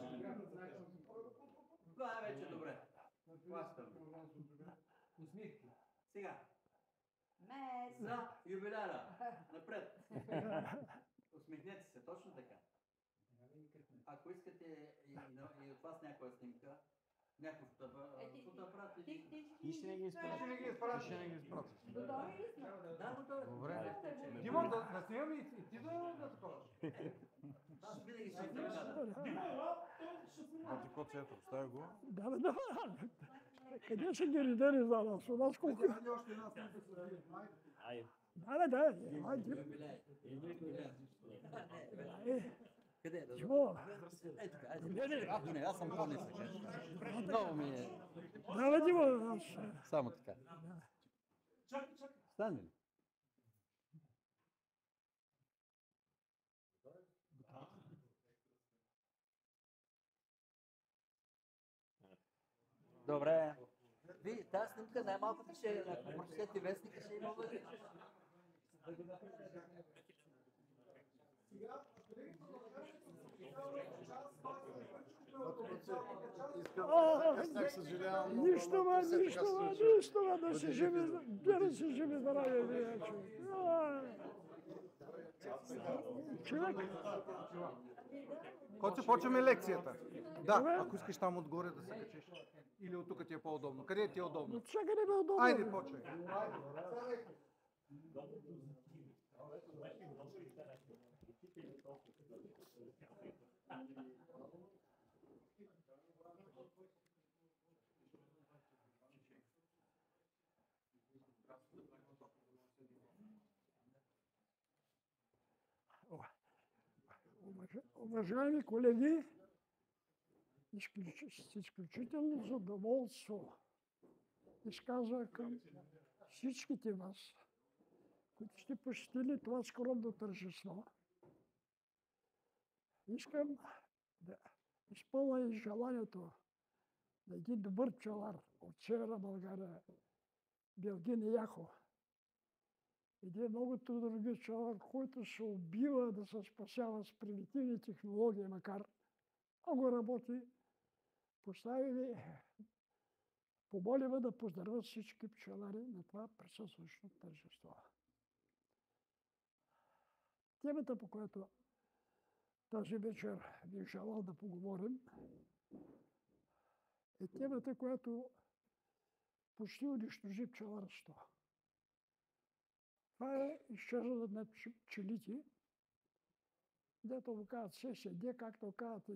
Това е вече добре. Усмихки. Сега. За юбиляра. Напред. Усмихнете се, точно така. Ако искате и от вас някоя снимка, някакъв фотоапарат. Ти ще не ги изпратиш. Ще не ги изпратиш. Да, готово. Добре. Димо, да снимаме и ти да такова. Аз винаги съм така. А ти коци, ето, оставя го. Да, бе, да. Къде ще ги редели за нас? У нас колко? Айде още една снимка с Вие. Айде. Да, бе, да. Айде. Къде е да Чего? Ей така, не, аз съм по-нисък. Много ми е. Да, бе, Димо, аз... Само така. Стане ли? Добре. Вие, тази снимка най-малкото ще, ако прочетете вестника, ще има бъде. Нищо, да се живи, да се живи здраве, човек. Коци, почваме лекцията. Да, ако искаш там отгоре да се качиш. Или от тук ти е по-удобно. Къде ти е удобно? Чакай да ме удобно. Айде, почвай. Уважаеми колеги, с изключително задоволство изказвам към всичките вас, които сте посетили това скромно тържество. Искам да изпълня и желанието на един добър пчелар от Северна България, Белгин Яхо. Един много трудолюбив пчелар, който се убива да се спасява с примитивни технологии, макар много работи. Помолиме да поздравя всички пчелари на това присъстващо тържество. Темата, по която тази вечер ви желал да поговорим, е темата, която почти унищожи пчеларство. Това е изчезване на пчелите, дето му казват ССД, както казват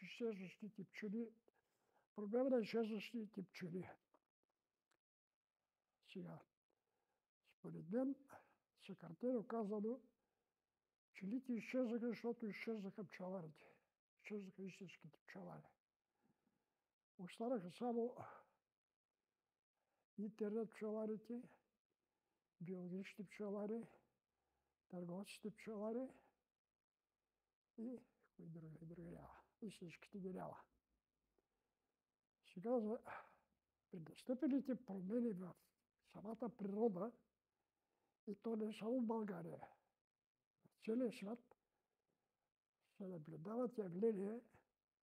изчезващите пчели. Проблема на изчезващите пчели. Сега, според мен, съкратено казано, пчелите изчезнаха, защото изчезнаха пчеларите. Изчезнаха истинските пчелари. Останаха само интернет пчеларите, биологичните пчелари, търговците пчелари и кои други няма. Истинските ги няма. Сега при настъпилите промени в самата природа, и то не само в България, в целия свят, се наблюдават явления,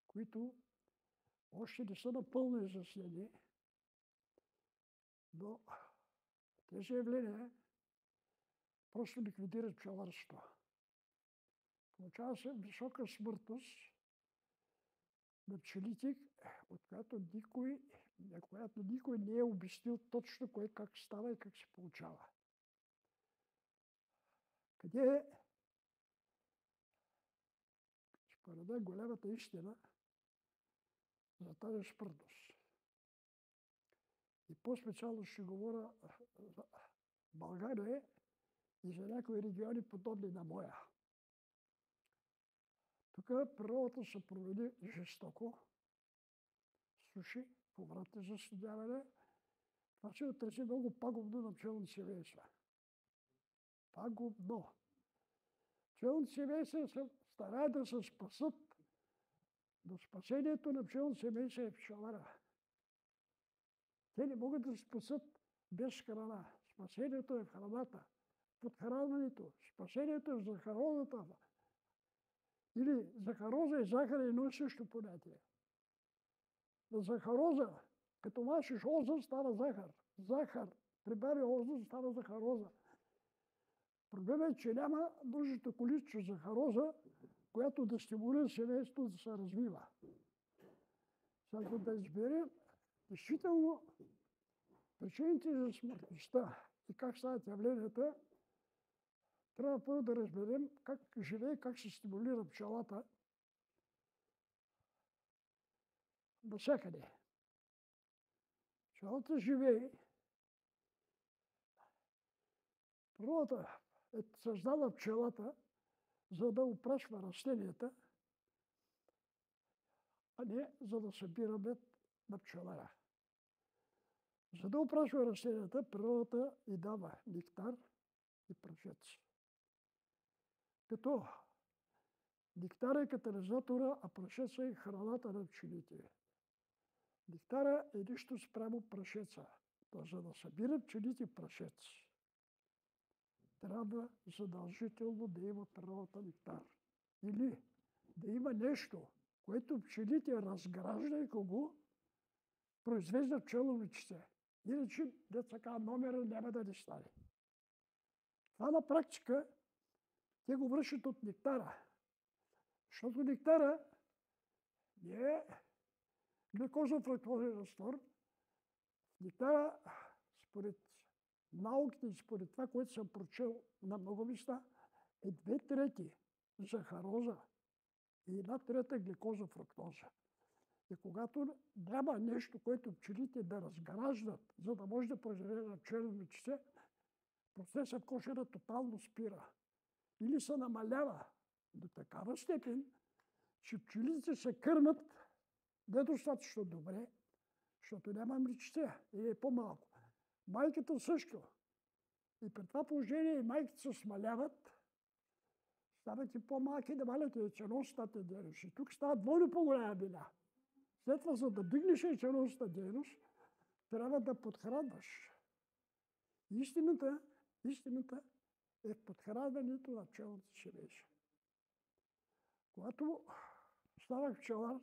които още не са напълно изяснени, но тези явления просто ликвидират пчеларството. Получава се висока смъртност на пчелите, от която никой не е обяснил точно кое как става и как се получава. Къде е, според мен, голямата истина за тази смъртност? И по-специално ще говоря за България и за някои региони, подобни на моя. Тук природата се промени жестоко, суши, поврати за студяване. Това се отрази много пагубно на пчелните семейства. Пагубно. Пчелните семейства се стараят да се спасат, но спасението на пчелните семейства е пчелара. Те не могат да се спасат без храна. Спасението е в храната, подхранването. Спасението е в захарозата. Или захароза и захар е едно и също понятие. На захароза, като мачиш оза, става захар. Захар, прибави оза, става захароза. Проблемът е, че няма нужното количество захароза, която да стимулира семейството да се развива. За да изберем действително причините за смъртността и как стават явленията, трябва първо да разберем как живее, как се стимулира пчелата навсякъде. Пчелата живее. Природата е създала пчелата, за да опрашва растенията, а не за да събира мед на пчелара. За да опрашва растенията, природата ѝ дава нектар и прашец. Като нектар е катализатора, а прашеца е храната на пчелите. Нектара е нищо спрямо прашеца. За да събират пчелите прашец, трябва задължително да има природата нектар. Или да има нещо, което пчелите разграждайки го, произвеждат пчеловичите. Иначе, деца номера няма да ни стане. Това на практика те го вършат от нектара. Защото нектара не е глюкозно-фруктозен разтвор. Нектара, според науките и според това, което съм прочел на много места, е 2/3 захароза и 1/3 глюкоза-фруктоза. И когато няма нещо, което пчелите да разграждат, за да може да произведе пчеловичите, процесът в кошера тотално спира. Или се намалява до такава степен, че пчелите се кърмат недостатъчно добре, защото няма млечце и е по-малко. Майката също. И при това положение майките се смаляват, стават и по-малки да валят яйценосната дейност. И тук става двойно по-голяма беда. След това, за да дигнеш яйценосната дейност, трябва да подхранваш. Истината е в подхранването на пчелното семейство. Когато ставах пчелар,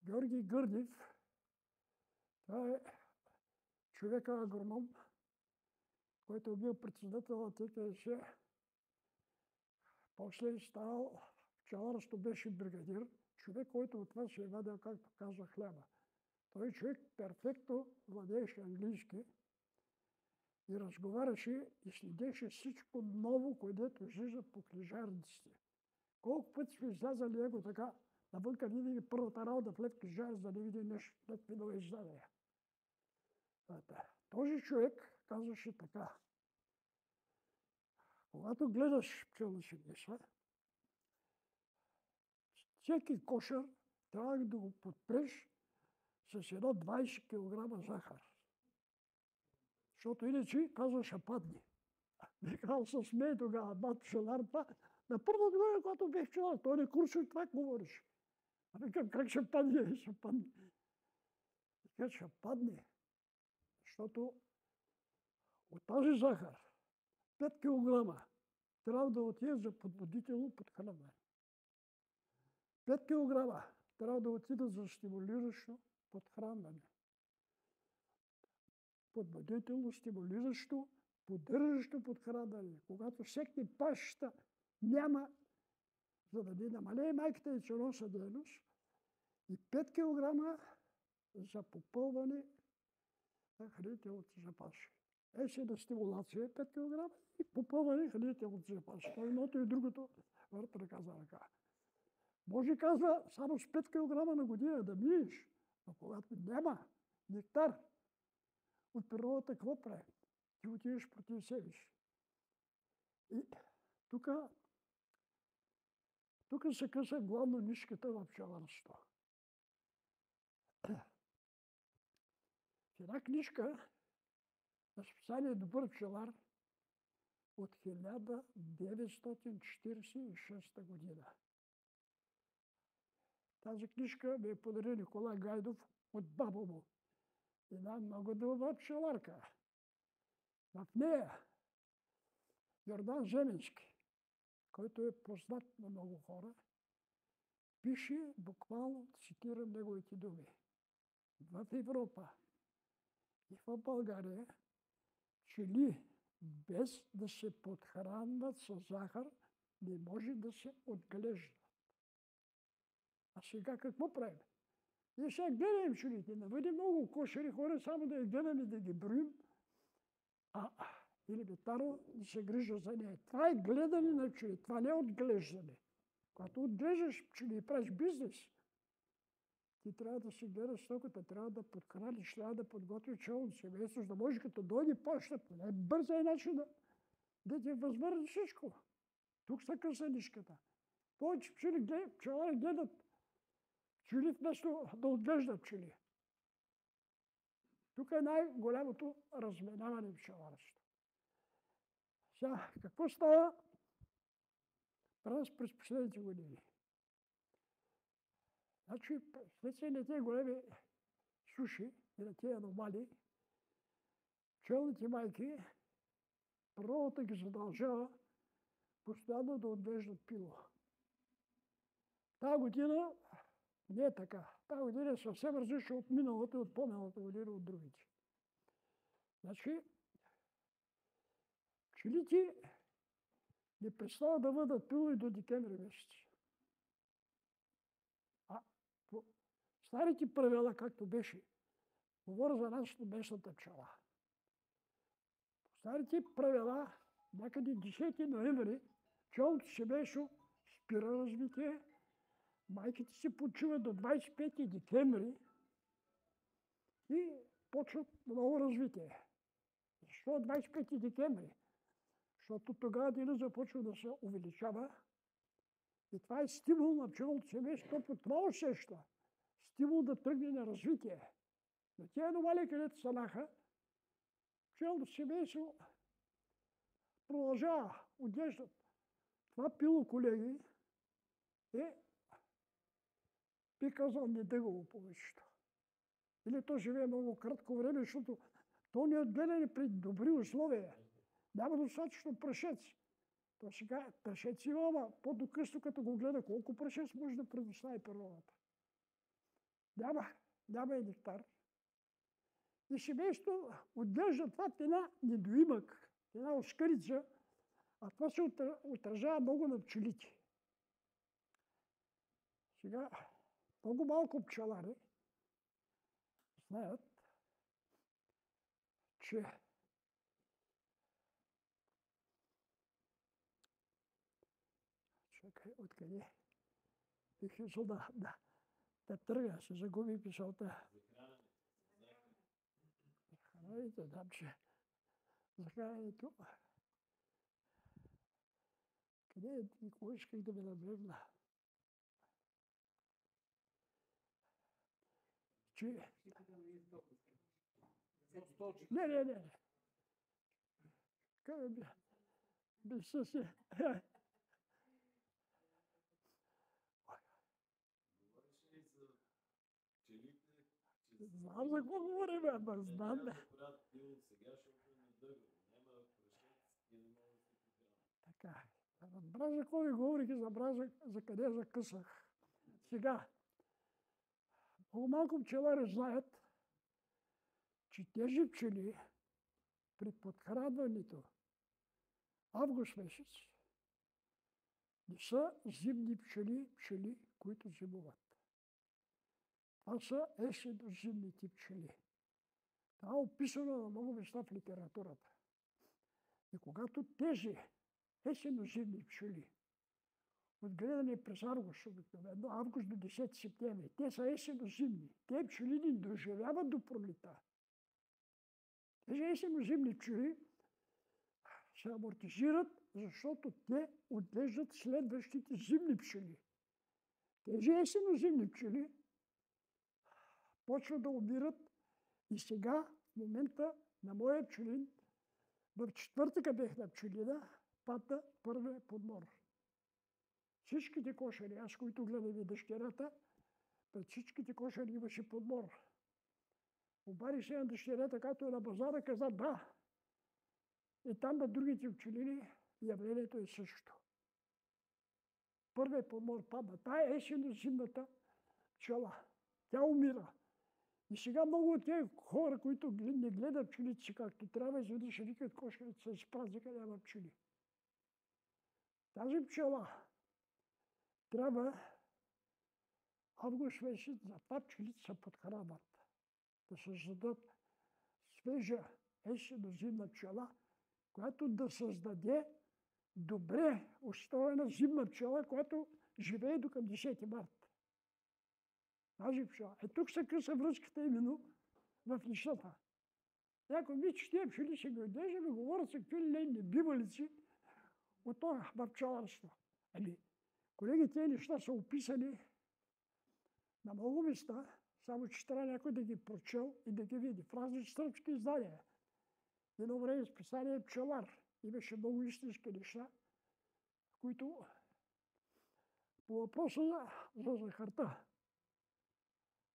Георги Гърдев, това е човека агроном, който е бил председател на ТКС, после станал пчелар, що беше бригадир, човек, който от това се е вадил, както казва, хляба. Той човек перфектно владееше английски и разговаряше и следеше всичко ново, което излиза по книжарниците. Колко пъти сме излязали него така, навънка винаги първата работа влез книжарница, за да види нещо, след ново издание. Този човек казваше така: когато гледаш пчелно семейство, всеки кошер трябва да го подпреш с едно 20 кг захар. Защото иначе, казва, ще падне. Викал се смее тогава, бат пчелар, това. На първото време, когато бех пчелар, той не курсо това говориш. А викам, как ще падне? Ще падне. Така ще падне. Защото от тази захар 5 кг трябва да отиде за подбудително подхранване. 5 кг трябва да отиде за стимулиращо подхранване. Подбудително, стимулиращо, поддържащо подхранване. Когато всеки паща няма, за да не намалее майката яйценосна дейност, и 5 кг за попълване на хранителните запаси. Есе на стимулация 5 кг и попълване на хранителните запаси. Това едното и другото върта ръка за ръка. Може, казва, само с 5 кг на година да минеш, но когато няма нектар от природата, какво прави? Ти отидеш против себе си. И тук се къса главно нишката в пчеларството. В една книжка на списание Добър пчелар от 1946 година. Тази книжка ми е подарил Николай Гайдов от баба му. Една много добра пчеларка. В нея Йордан Земенски, който е познат на много хора, пише, буквално цитирам неговите думи: в Европа и в България пчели без да се подхранват с захар не може да се отглеждат. А сега какво правим? Ние сега гледаме пчелите, навъде много кошери хора, само да ги гледаме, да ги броим, елементарно да се грижа за нея. Това е гледане на пчели, това не е отглеждане. Когато отглеждаш пчели и правиш бизнес, ти трябва да си гледаш стоката, трябва да подхраниш, трябва да подготвиш пчелното семейство, за да може като дойде паща, по най-бърза начин да ти възвърне всичко. Тук са къса нишката. Повече пчелари гледат пчели вместо да отглеждат пчели. Тук е най-голямото разменяване в пчеларството. Сега, какво става през последните години? Значи, след на тези големи суши и на тези аномалии, пчелните майки, природата ги задължава постоянно да отглеждат пило. Тази година не е така. Тази година е съвсем различна от миналата и от по-миналата година от другите. Значи, пчелите не престават да бъдат пило и до декември месец. А по старите правила, както беше, говоря за нашата местната пчела. По старите правила, някъде 10 ноември, пчелното семейство спира развитие, майките се почиват до 25 декември и почват ново развитие. Защо 25 декември? Защото тогава денят започва да се увеличава И това е стимул на пчелното семейство, по това усеща. Стимул да тръгне на развитие. На тези аномалии, където станаха, пчелното семейство продължава, отглеждат. Това пило, колеги, би казал недъгово повечето. Или то живее много кратко време, защото то не отгледане при добри условия. Няма достатъчно прашец. То сега прашец има, ама по-докъсно като го гледа, колко прашец може да предостави природата. Няма и нектар. И семейство отглежда това в една недоимък, една оскарица, а това се отражава много на пчелите. Сега много малко пчелари знаят, че чакай, откъде? Бих искал да тръгна, се загуби писалта. Храните, дам, че за храненето. Къде е? Кога исках да ме наблегна? Че... Не. Къде бе? Без се. Говориш ли за пчелите? Знам за какво говорим, ама знам. Сега, защото не дърга. Няма прашец и не мога да се похрана. Така. Разбра за какво ви говорих и забра за къде закъсах. Сега. Много малко пчелари знаят, че тези пчели при подхранването август месец не са зимни пчели, които зимуват. Това са есенно-зимните пчели. Това е описано на много места в литературата. И когато тези есенно-зимни пчели, отгледани през август, обикновено, август до 10 септември, те са есенно-зимни. Те пчели не доживяват до пролета. Тези есенно-зимни пчели се амортизират, защото те отглеждат следващите зимни пчели. Тези есенно-зимни пчели почват да умират и сега, в момента на моя пчелин, в четвъртъка бех на пчелина, падна първия подмор. Всичките кошери, аз които гледам и дъщерята, пред всичките кошери имаше подмор. Обади се на дъщерята, като е на базара, каза да. И там на другите пчелини явлението е също. Първият подмор падна. Тая е есенно-зимната пчела. Тя умира. И сега много от тези хора, които не гледат пчелите си както трябва, изведнъж викат кошерите се изпразника, няма пчели. Тази пчела трябва август месец, затова пчелите се подхранват. Да създадат свежа есенно-зимна пчела, която да създаде добре устроена зимна пчела, която живее до към 10 март. Тази пчела. Тук се къса връзката именно в нещата. Някой ми, че тия пчели се ги отглежда, ми говорят за какви ли небивалици от това в пчеларство. Колеги, тези неща са описани на много места, само че трябва някой да ги прочел и да ги види. В различни сръбски издания. Едно време списание Пчелар. Имаше много истински неща, които по въпроса за захарта.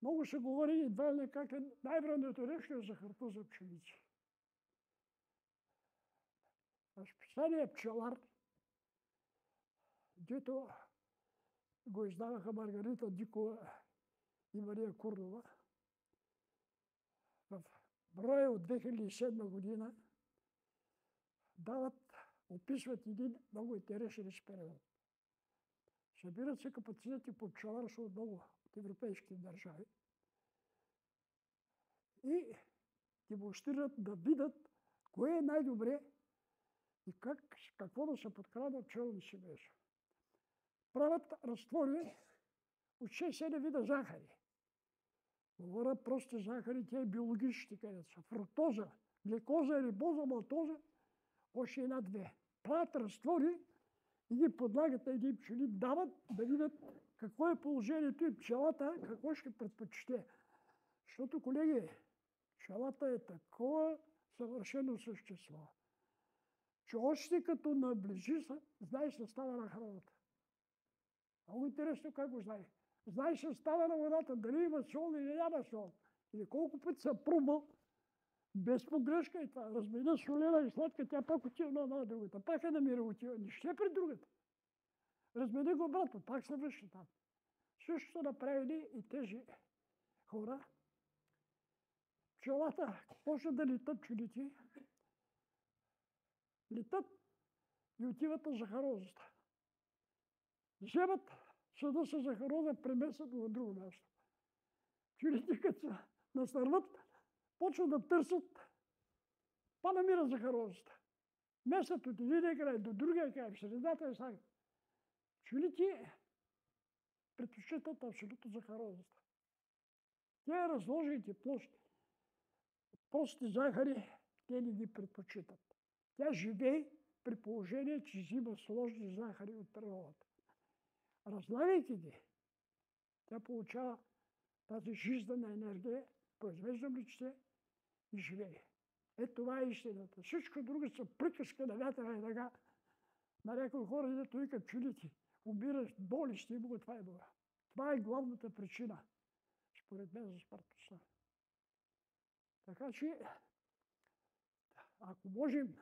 Много се говори едва ли как е най-вредното нещо е захарта за пчелици. В списание Пчелар, дето го издаваха Маргарита Дикова и Мария Курнова, в броя от 2007 година описват един много интересен експеримент. Събират се капацитети по пчеларство от много от европейски държави и демонстрират да видят кое е най-добре и какво да се подхранва пчелни семейства. Правят разтвори от 6-7 вида захари. Говоря просто захари, те биологични, където са фруктоза, гликоза, рибоза, малтоза, още една-две. Правят разтвори и ги подлагат на един пчели, дават да видят какво е положението и пчелата какво ще предпочете. Защото, колеги, пчелата е такова съвършено същество, че още като наближи, знаеш състава на храната. Много интересно как го знаеш. Знаеш състава на водата, дали има сол или няма сол. Или колко пъти са пробвал, без погрешка и това. Разменя солена и сладка, тя пак отива на една другата. Пак е намира отива. Не ще при другата. Размени го обратно, пак се връща там. Също са направили и тези хора. Пчелата почна да летат пчелите. Летат и отиват на захарозата. Вземат съда с захароза, премесат го на друго място. Пчелите, като се настърват, почват да търсят, па намира захарозата. Месят от един край до другия край, в средата е сега. Пчелите предпочитат абсолютно захарозата. Те разложените прости захари, те не ги предпочитат. Тя живее при положение, че взима сложни захари от природата. Разлагайки ги, тя получава тази жизнена енергия, произвежда млече и живее. Ето това е истината. Всичко друго са приказка на вятъра и така. На някои хора, дето викат пчелите, умираш, болести има, това е това. Това е главната причина, според мен, за смъртността. Така че, ако можем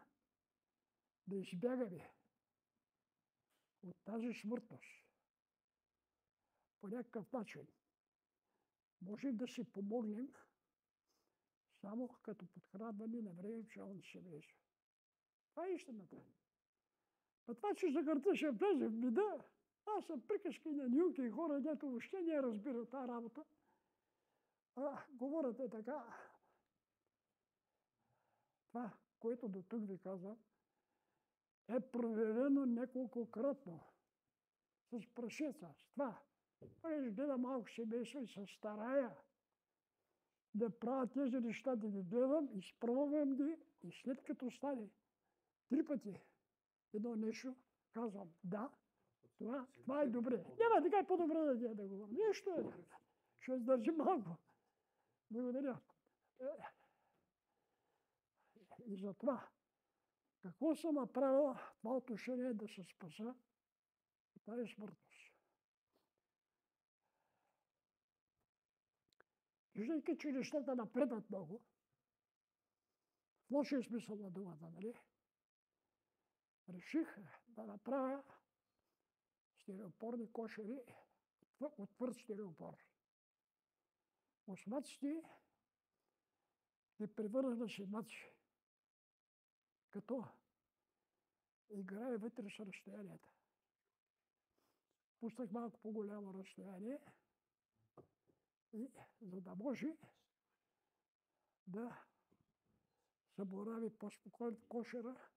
да избягаме от тази смъртност по някакъв начин, можем да си помогнем само като подхранване на време пчелното семейство. Това е истината. А това, че захарта ще влезе в меда, аз съм приказки на нюки и хора, дето въобще не разбират тази работа. Говорят е така. Това, което до тук ви казвам, е проверено неколкократно с прашеца, с това. Понеже гледам малко семейство и се старая да правя тези неща, да ги гледам, изпробвам ги и след като стане 3 пъти едно нещо, казвам да, това е добре. Няма така по-добре да говоря. Нещо е. Ще издържи малко. Благодаря. И за това, какво съм направил в това отношение да се спаса от тази смъртност? Виждайки, че нещата напредват много, в лошия смисъл на думата, нали? Реших да направя стереопорни кошери от твърд стереопор. Осмаците ги превърнах на седмаци, като играе вътре с разстоянията. Пуснах малко по-голямо разстояние, и за да може да се борави по-спокойно в кошера,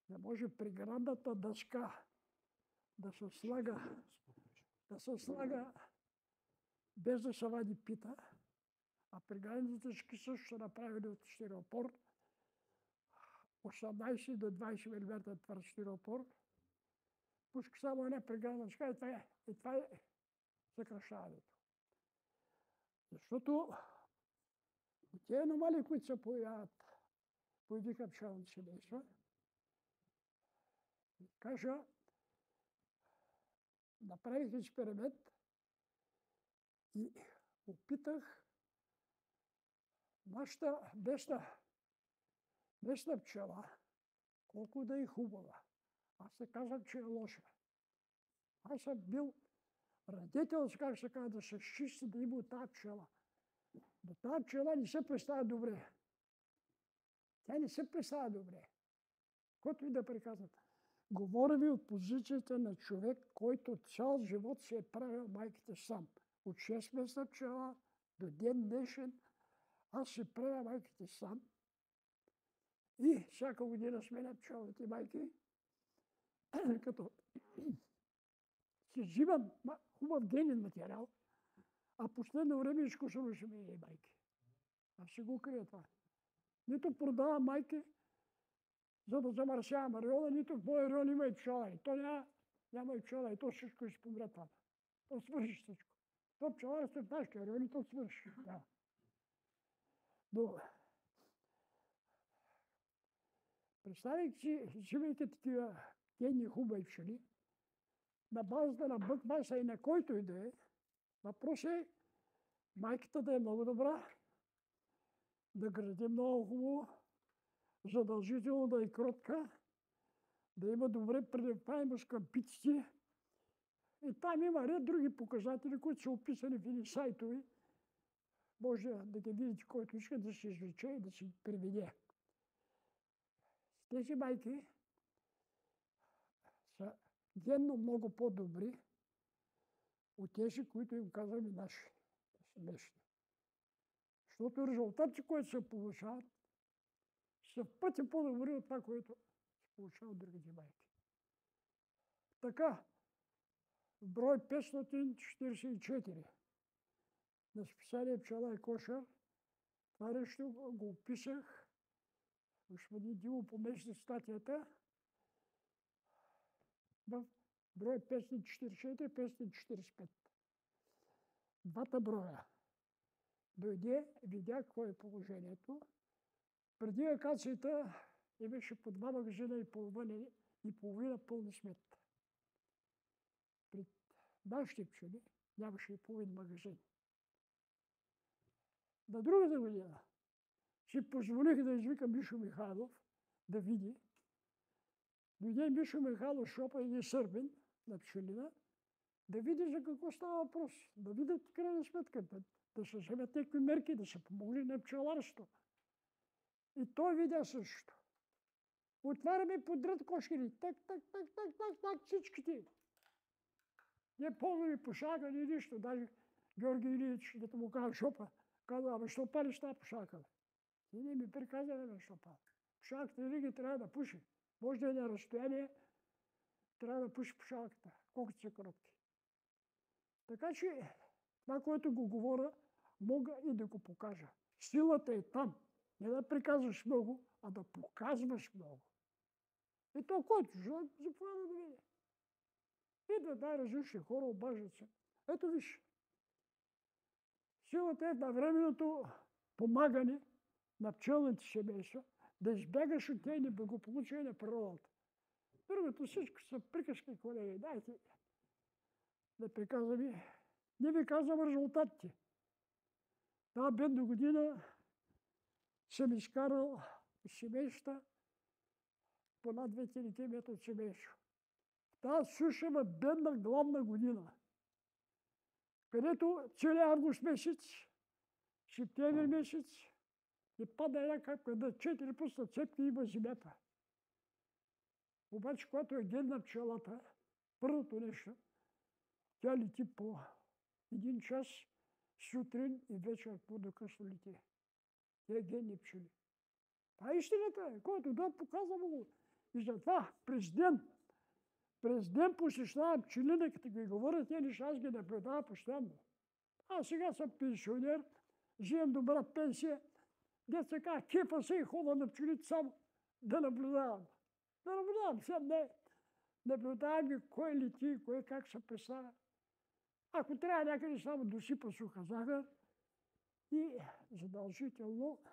да може преградната дъска да се слага без да се вади пита, а преградните дъски също са направили от стереопор, 18 до 20 мм твърд стереопор. Пуска само една преградна дъска и това е съкращаването. Защото тези аномалии, които се появяват по един пчелното семейство, кажа, направих експеримент и опитах нашата местна пчела, колко да е хубава. Аз не казвам, че е лоша. Аз съм бил радетел, как се казва, да се чисти, да има от тази пчела. Но тази пчела не се представя добре. Тя не се представя добре. Който и да приказват. Говоря ви от позицията на човек, който цял живот се е правил майките сам. От 6 месеца пчела до ден днешен аз се правя майките сам. И всяка година сменя пчелните майки, като си взимам хубав генен материал, а последно време изкусвам семейни майки. Аз ще го крия това. Нито продавам майки, за да замърсявам района, нито в моя район има и пчела. И то няма и пчела, и то всичко ще помре това. То свърши всичко. То пчеларство в нашия район и то свърши. Да. Но, представих си, взимайте такива генни хубави пчели, на базата на бък маса и на който и да е, въпрос е майката да е много добра, да гради много хубаво, задължително да е кротка, да има добре предпаемост към птиците. И там има ред други показатели, които са описани в едни сайтове. Може да ги видите, който иска да се извлече и да си приведе. Тези майки са генно много по-добри от тези, които им казваме наши семейства. Защото резултатите, които се получават, са в пъти по-добри от това, което се получава от другите майки. Така, брой 544 на списание Пчела и кошер, това нещо го описах. Господин Димо помести статията в брой 544-545. Двата броя. Дойде, видя какво е положението. Преди акацията имаше по 2 магазина и половина пълни смет. При нашите пчели нямаше и половин магазин. На другата година си позволих да извикам Мишо Михайлов да види. Дойде Мишо Михайлов, шопа един сърбин на пчелина, да види за какво става въпрос. Да видят крайна сметка, да се вземат някакви мерки, да се помогне на пчеларството. И той видя също. Отваряме подред кошери. Так, всичките. Не полнови пошака, ни нищо. Даже Георги Илич, да му казва шопа, казва, абе, що палиш тази пошака? Ти не ми приказа, бе, що пали. Пошаката винаги трябва да пуши. Може да е на разстояние, трябва да пуши пошаката, колкото са коротки. Така че, това, което го говоря, мога и да го покажа. Силата е там. Не да приказваш много, а да показваш много. И то, който желая, заповяда да види. Идват най-различни хора, обаждат се. Ето виж. Силата е на временното помагане на пчелните семейства да избягаш от тези неблагополучия на природата. Другото всичко са приказки, колеги. Дайте да приказваме. Не ви казвам резултатите. Та бедна година съм изкарал семейства по над 2000 метра семейство. В тази сушава бедна гладна година, където целият август месец, септември месец, и пада една капка, да 4 пуста цепки има земята. Обаче, когато е гедна пчелата, първото нещо, тя лети по 1 час сутрин и вечер по-докъсно лети. Те генни пчели. Това е истината, който да показва го. И затова през ден посещавам пчелина, като ги говорят, те неща, аз ги наблюдавам постоянно. Аз сега съм пенсионер, взимам добра пенсия, деца казва, кефа се и хода на пчелите само да наблюдавам. Да наблюдавам, сега не. Наблюдавам ги кой лети, кой как се представя. Ако трябва някъде само досипа суха захар и задължително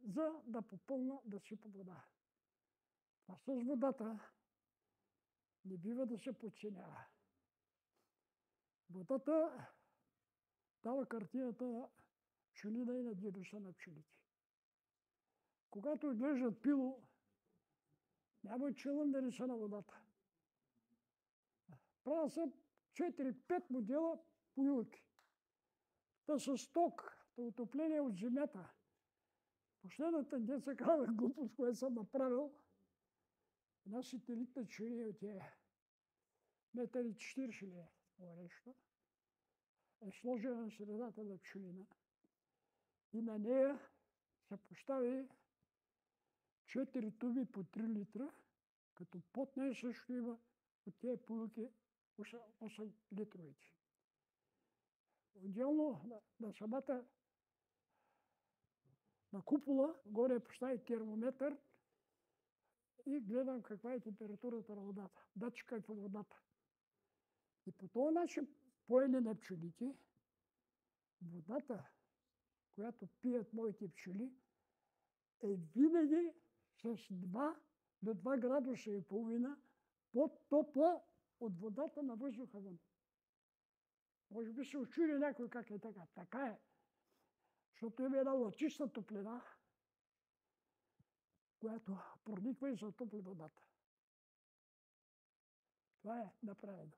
за да попълна да сипа вода. Това с водата не бива да се подценява. Водата дава картината на пчелина и на дейността на пчелите. Когато отглеждат пило, няма челън да не са на водата. Правя са 4-5 модела поилки. Та с ток, та отопление от земята. Последната деца казва глупост, която съм направил, една сателитна чурия от тия 1,40 м ли е това нещо, е сложена на средата на пчелина и на нея се постави 4 туби по 3 литра, като под нея също има от тези поилки 8 литровите. Отделно на на купола, горе постави термометър и гледам каква е температурата на водата. Датчика е по водата. И по този начин поели на пчелите, водата, която пият моите пчели, е винаги с 2 до 2 градуса и половина по-топла от водата на въздуха вън. Може би се очуди някой как е така. Така е. Защото има една лъчиста топлина, която прониква и затопли водата. Това е направено.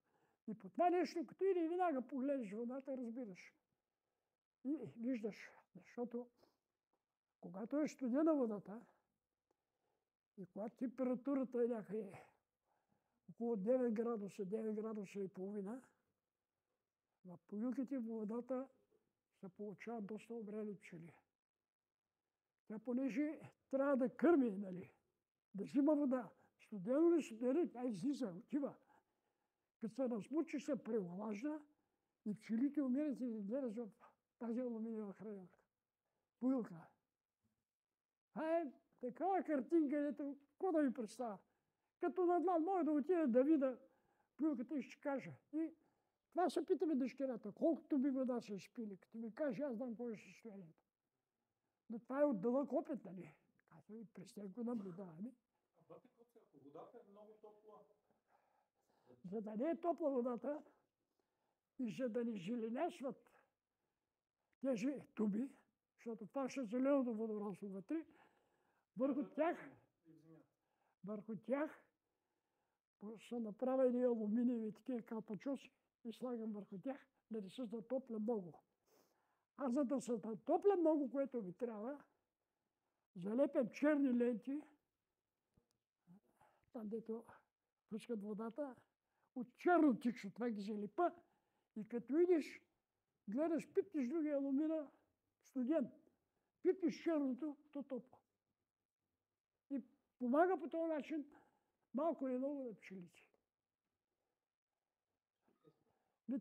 И по това нещо, като или веднага погледнеш водата, разбираш. И виждаш, защото когато е студена водата и когато температурата е някъде около 9 градуса и половина, в поилките водата се получават доста обрели пчели. Тя понеже трябва да кърми, нали, да взима вода. Студено ли студено, тя излиза, отива. Като се насмучи, се преохлажда и пчелите умират и гледаш в тази алуминиева хранилка. Поилка. Това е такава картинка, дето, какво да ви представя? Като надлан може да отида да видя поилката и ще кажа. И това се питаме дъщерята, колкото би вода се изпили. Като ми каже, аз знам какво е състоянието. Но това е от дълъг опит, нали? Казвам и през тях го наблюдаваме. А бате Коце, ако водата е много топла? За да не е топла водата и за да не зеленясват тези туби, защото това ще зеленото водоросло вътре, върху тях са направени алуминиеви такива калпачоси и слагам върху тях, да не се затопля много. А за да се затопля много, което ми трябва, залепям черни ленти, там дето пускат водата, от черно тикшо, това ги залипа и като идиш, гледаш, пипнеш другия алумина, студен, пипнеш черното, то топло. И помага по този начин малко или много на пчелите.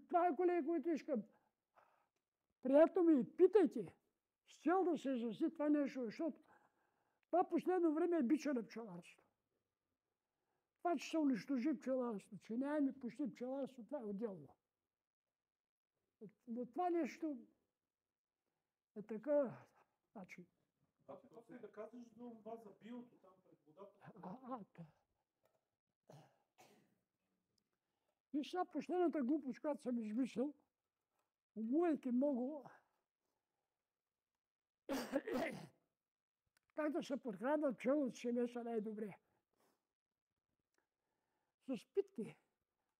Това е, колеги, които искам. Приятно ми, питайте, с цел да се изрази това нещо, защото това последно време е бича на пчеларство. Това, че се унищожи пчеларство, че нямаме почти пчеларство, това е отделно. Но това нещо е така, значи. Какво си да казваш за това за биото там пред водата? И сега последната глупост, която съм измислил, умувайки много, как да се подхранва пчелното семейство най-добре. С питки.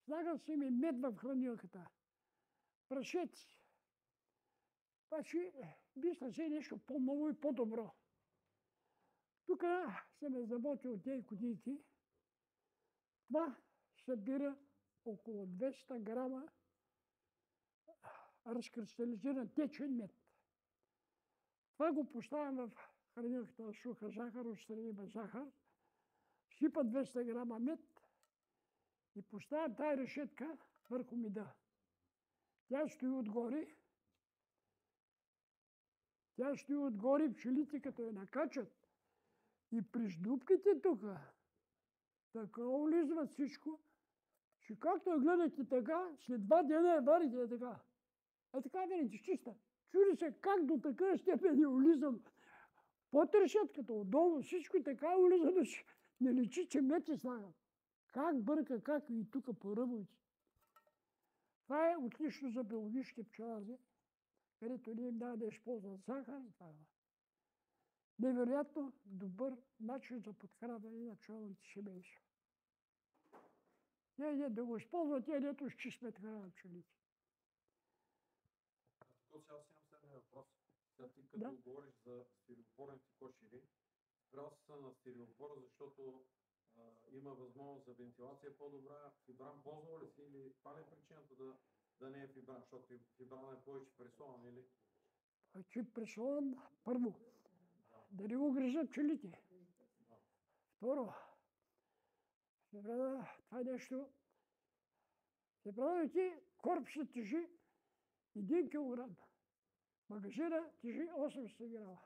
Слагал си ми мед в хранилката. Прашеци. Пачи, мисля се нещо по-ново и по-добро. Тук съм заботил от тези кутийки. Това събира около 200 грама разкристализиран течен мед. Това го поставям в хранилката на суха захар, отстрани без захар. Сипа 200 грама мед и поставям тая решетка върху меда. Тя стои отгоре. Пчелите като я накачат и през дупките тук така улизват всичко, че както я гледате така, след 2 дена я варите е така. Е така видите, чиста. Чуди се как до такава степен е улизан под решетката, отдолу, всичко така е улизано, че не личи, че мед се слага. Как бърка, как и тук по ръбовите. Това е отлично за биологичните пчелари, където ние им да използват захар и това. Невероятно добър начин за подхранване на пчелните семейства. Не да го използват, дето ще сме на пчелите. Тук сега имам следния въпрос. Сега ти като говориш за стиропорните кошери, брал се на стиропор, защото има възможност за вентилация по-добра. Фибран ползвал ли си или това не е причината да не е фибран, защото фибран е повече преслован или? Повече преслован, първо, да не го грижат пчелите. Второ, фибрана, това е нещо, фибрана ти корп ще тежи 1 килограм. Магазина тежи 800 грама.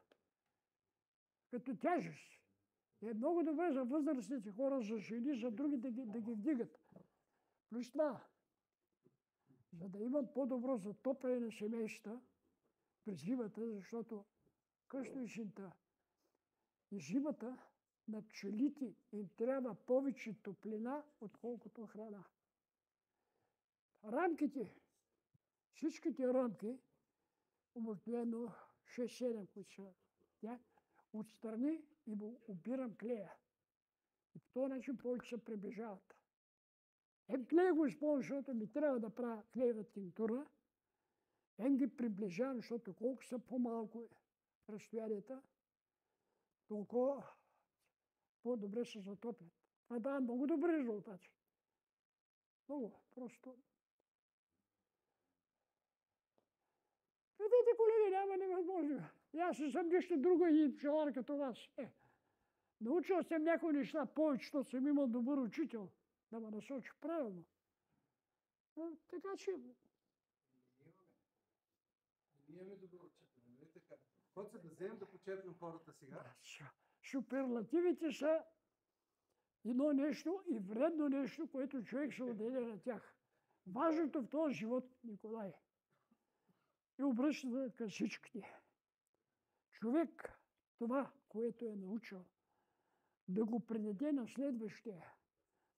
като тежест. Е много добре за възрастните хора, за жени, за други да ги вдигат. Плюс това, за да имат по-добро затопляне на семейства през зимата, защото късно есента и зимата на пчелите им трябва повече топлина, отколкото храна. Рамките, всичките рамки, обикновено 6-7, които са тя, отстрани и му обирам клея. И по този начин повече се приближават. Клея го използвам, защото ми трябва да правя клеева тинктура. Ги приближавам, защото колко са по-малко разстоянията, толкова по-добре се затоплят. Това дава много добри резултати. Много, просто. Видите, колеги, няма невъзможно. И аз не съм нищо друго и пчелар като вас. Научил съм някои неща повече, защото съм имал добър учител да ме насочи правилно. Така че... Ние имаме добър учител, нали така? Ходи се да вземем да почерпим хората сега. Суперлативите са едно нещо и вредно нещо, което човек ще отделя на тях. Важното в този живот, Николай, и обръща към всичките. Човек това, което е научил, да го предаде на следващия.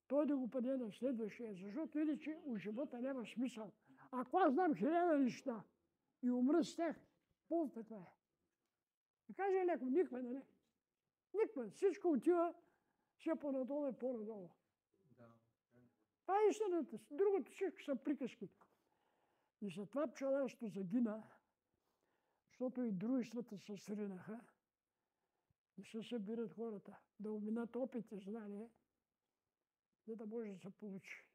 Той да го предаде на следващия, защото иначе у живота няма смисъл. Ако аз знам 1000 неща и умра с тях, ползата това е. Да каже леко, никва, нали? Никва. Всичко отива все по-надолу и по-надолу. Това е истината. Другото всичко са приказки. И затова пчеларството загина, защото и дружествата се сринаха. Не се събират хората да уминат опит и знание, за да може да се получи.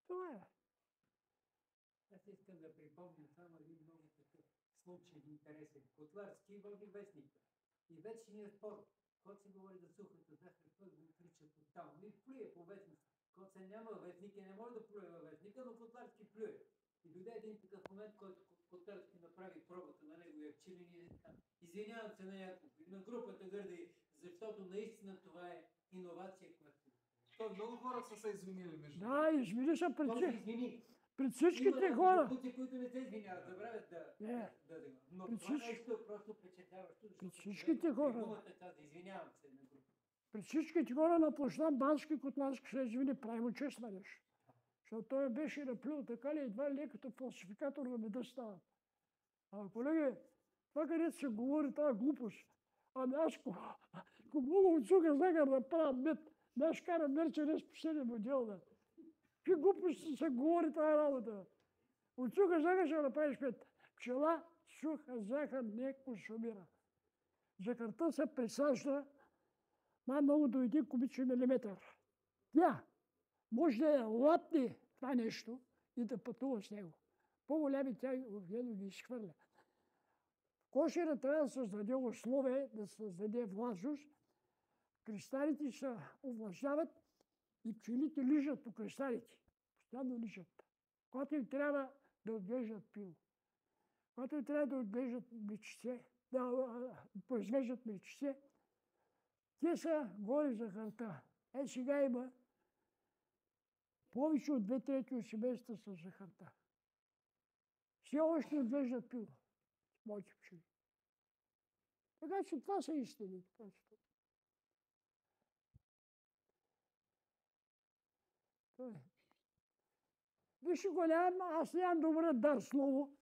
Това е. Аз искам да припомня само един много такъв случай интересен. Котларски води вестника. И вечният спор, когато се говори за сухата захар, той го отрича тотално. И плюе по вестници. Когато се няма вестник и не може да плюе във вестника, но Котларски плюе. И дойде един такъв момент, който Котларски направи пробата на неговия пчелин и извинявам се на Яков и на групата Гърди, защото наистина това е иновация, която... То много хора са се извинили между. Да, извини се пред Той се извини. пред всичките хора. Има които не се извиняват, забравят да... Но Пред това всички- нещо е просто впечатляващо, защото всичките хора. Думата каза, извинявам се на група. Пред всичките хора на площад Бански Котларски се извини, прави му чест на нещо. Защото той беше наплюл така ли, едва ли като фалшификатор на меда става. Колеги, това където се говори тази глупост, аз ако мога от суха захар да правя мед, аз карам Мерцедес последен модел, да. Какви глупости се говори тази работа? От суха захар ще направиш мед. Пчела суха захар не консумира. Захарта се присажда най-много до 1 кубичен милиметър. Тя може да лапне това нещо и да пътува с него. По-голями тя обикновено ги изхвърля. Кошера трябва да създаде условие, да създаде влажност. Кристалите се увлажняват и пчелите лижат по кристалите. Постоянно лижат. Когато им трябва да отглеждат пило, когато им трябва да отглеждат млечице, да произвеждат млечице, те са горе в захарта. Сега има повече от 2/3 от семейства с захарта. Все още отглеждат пило. Моите пчели. Така че това са истините. Виж, голям, аз нямам добър дар слово,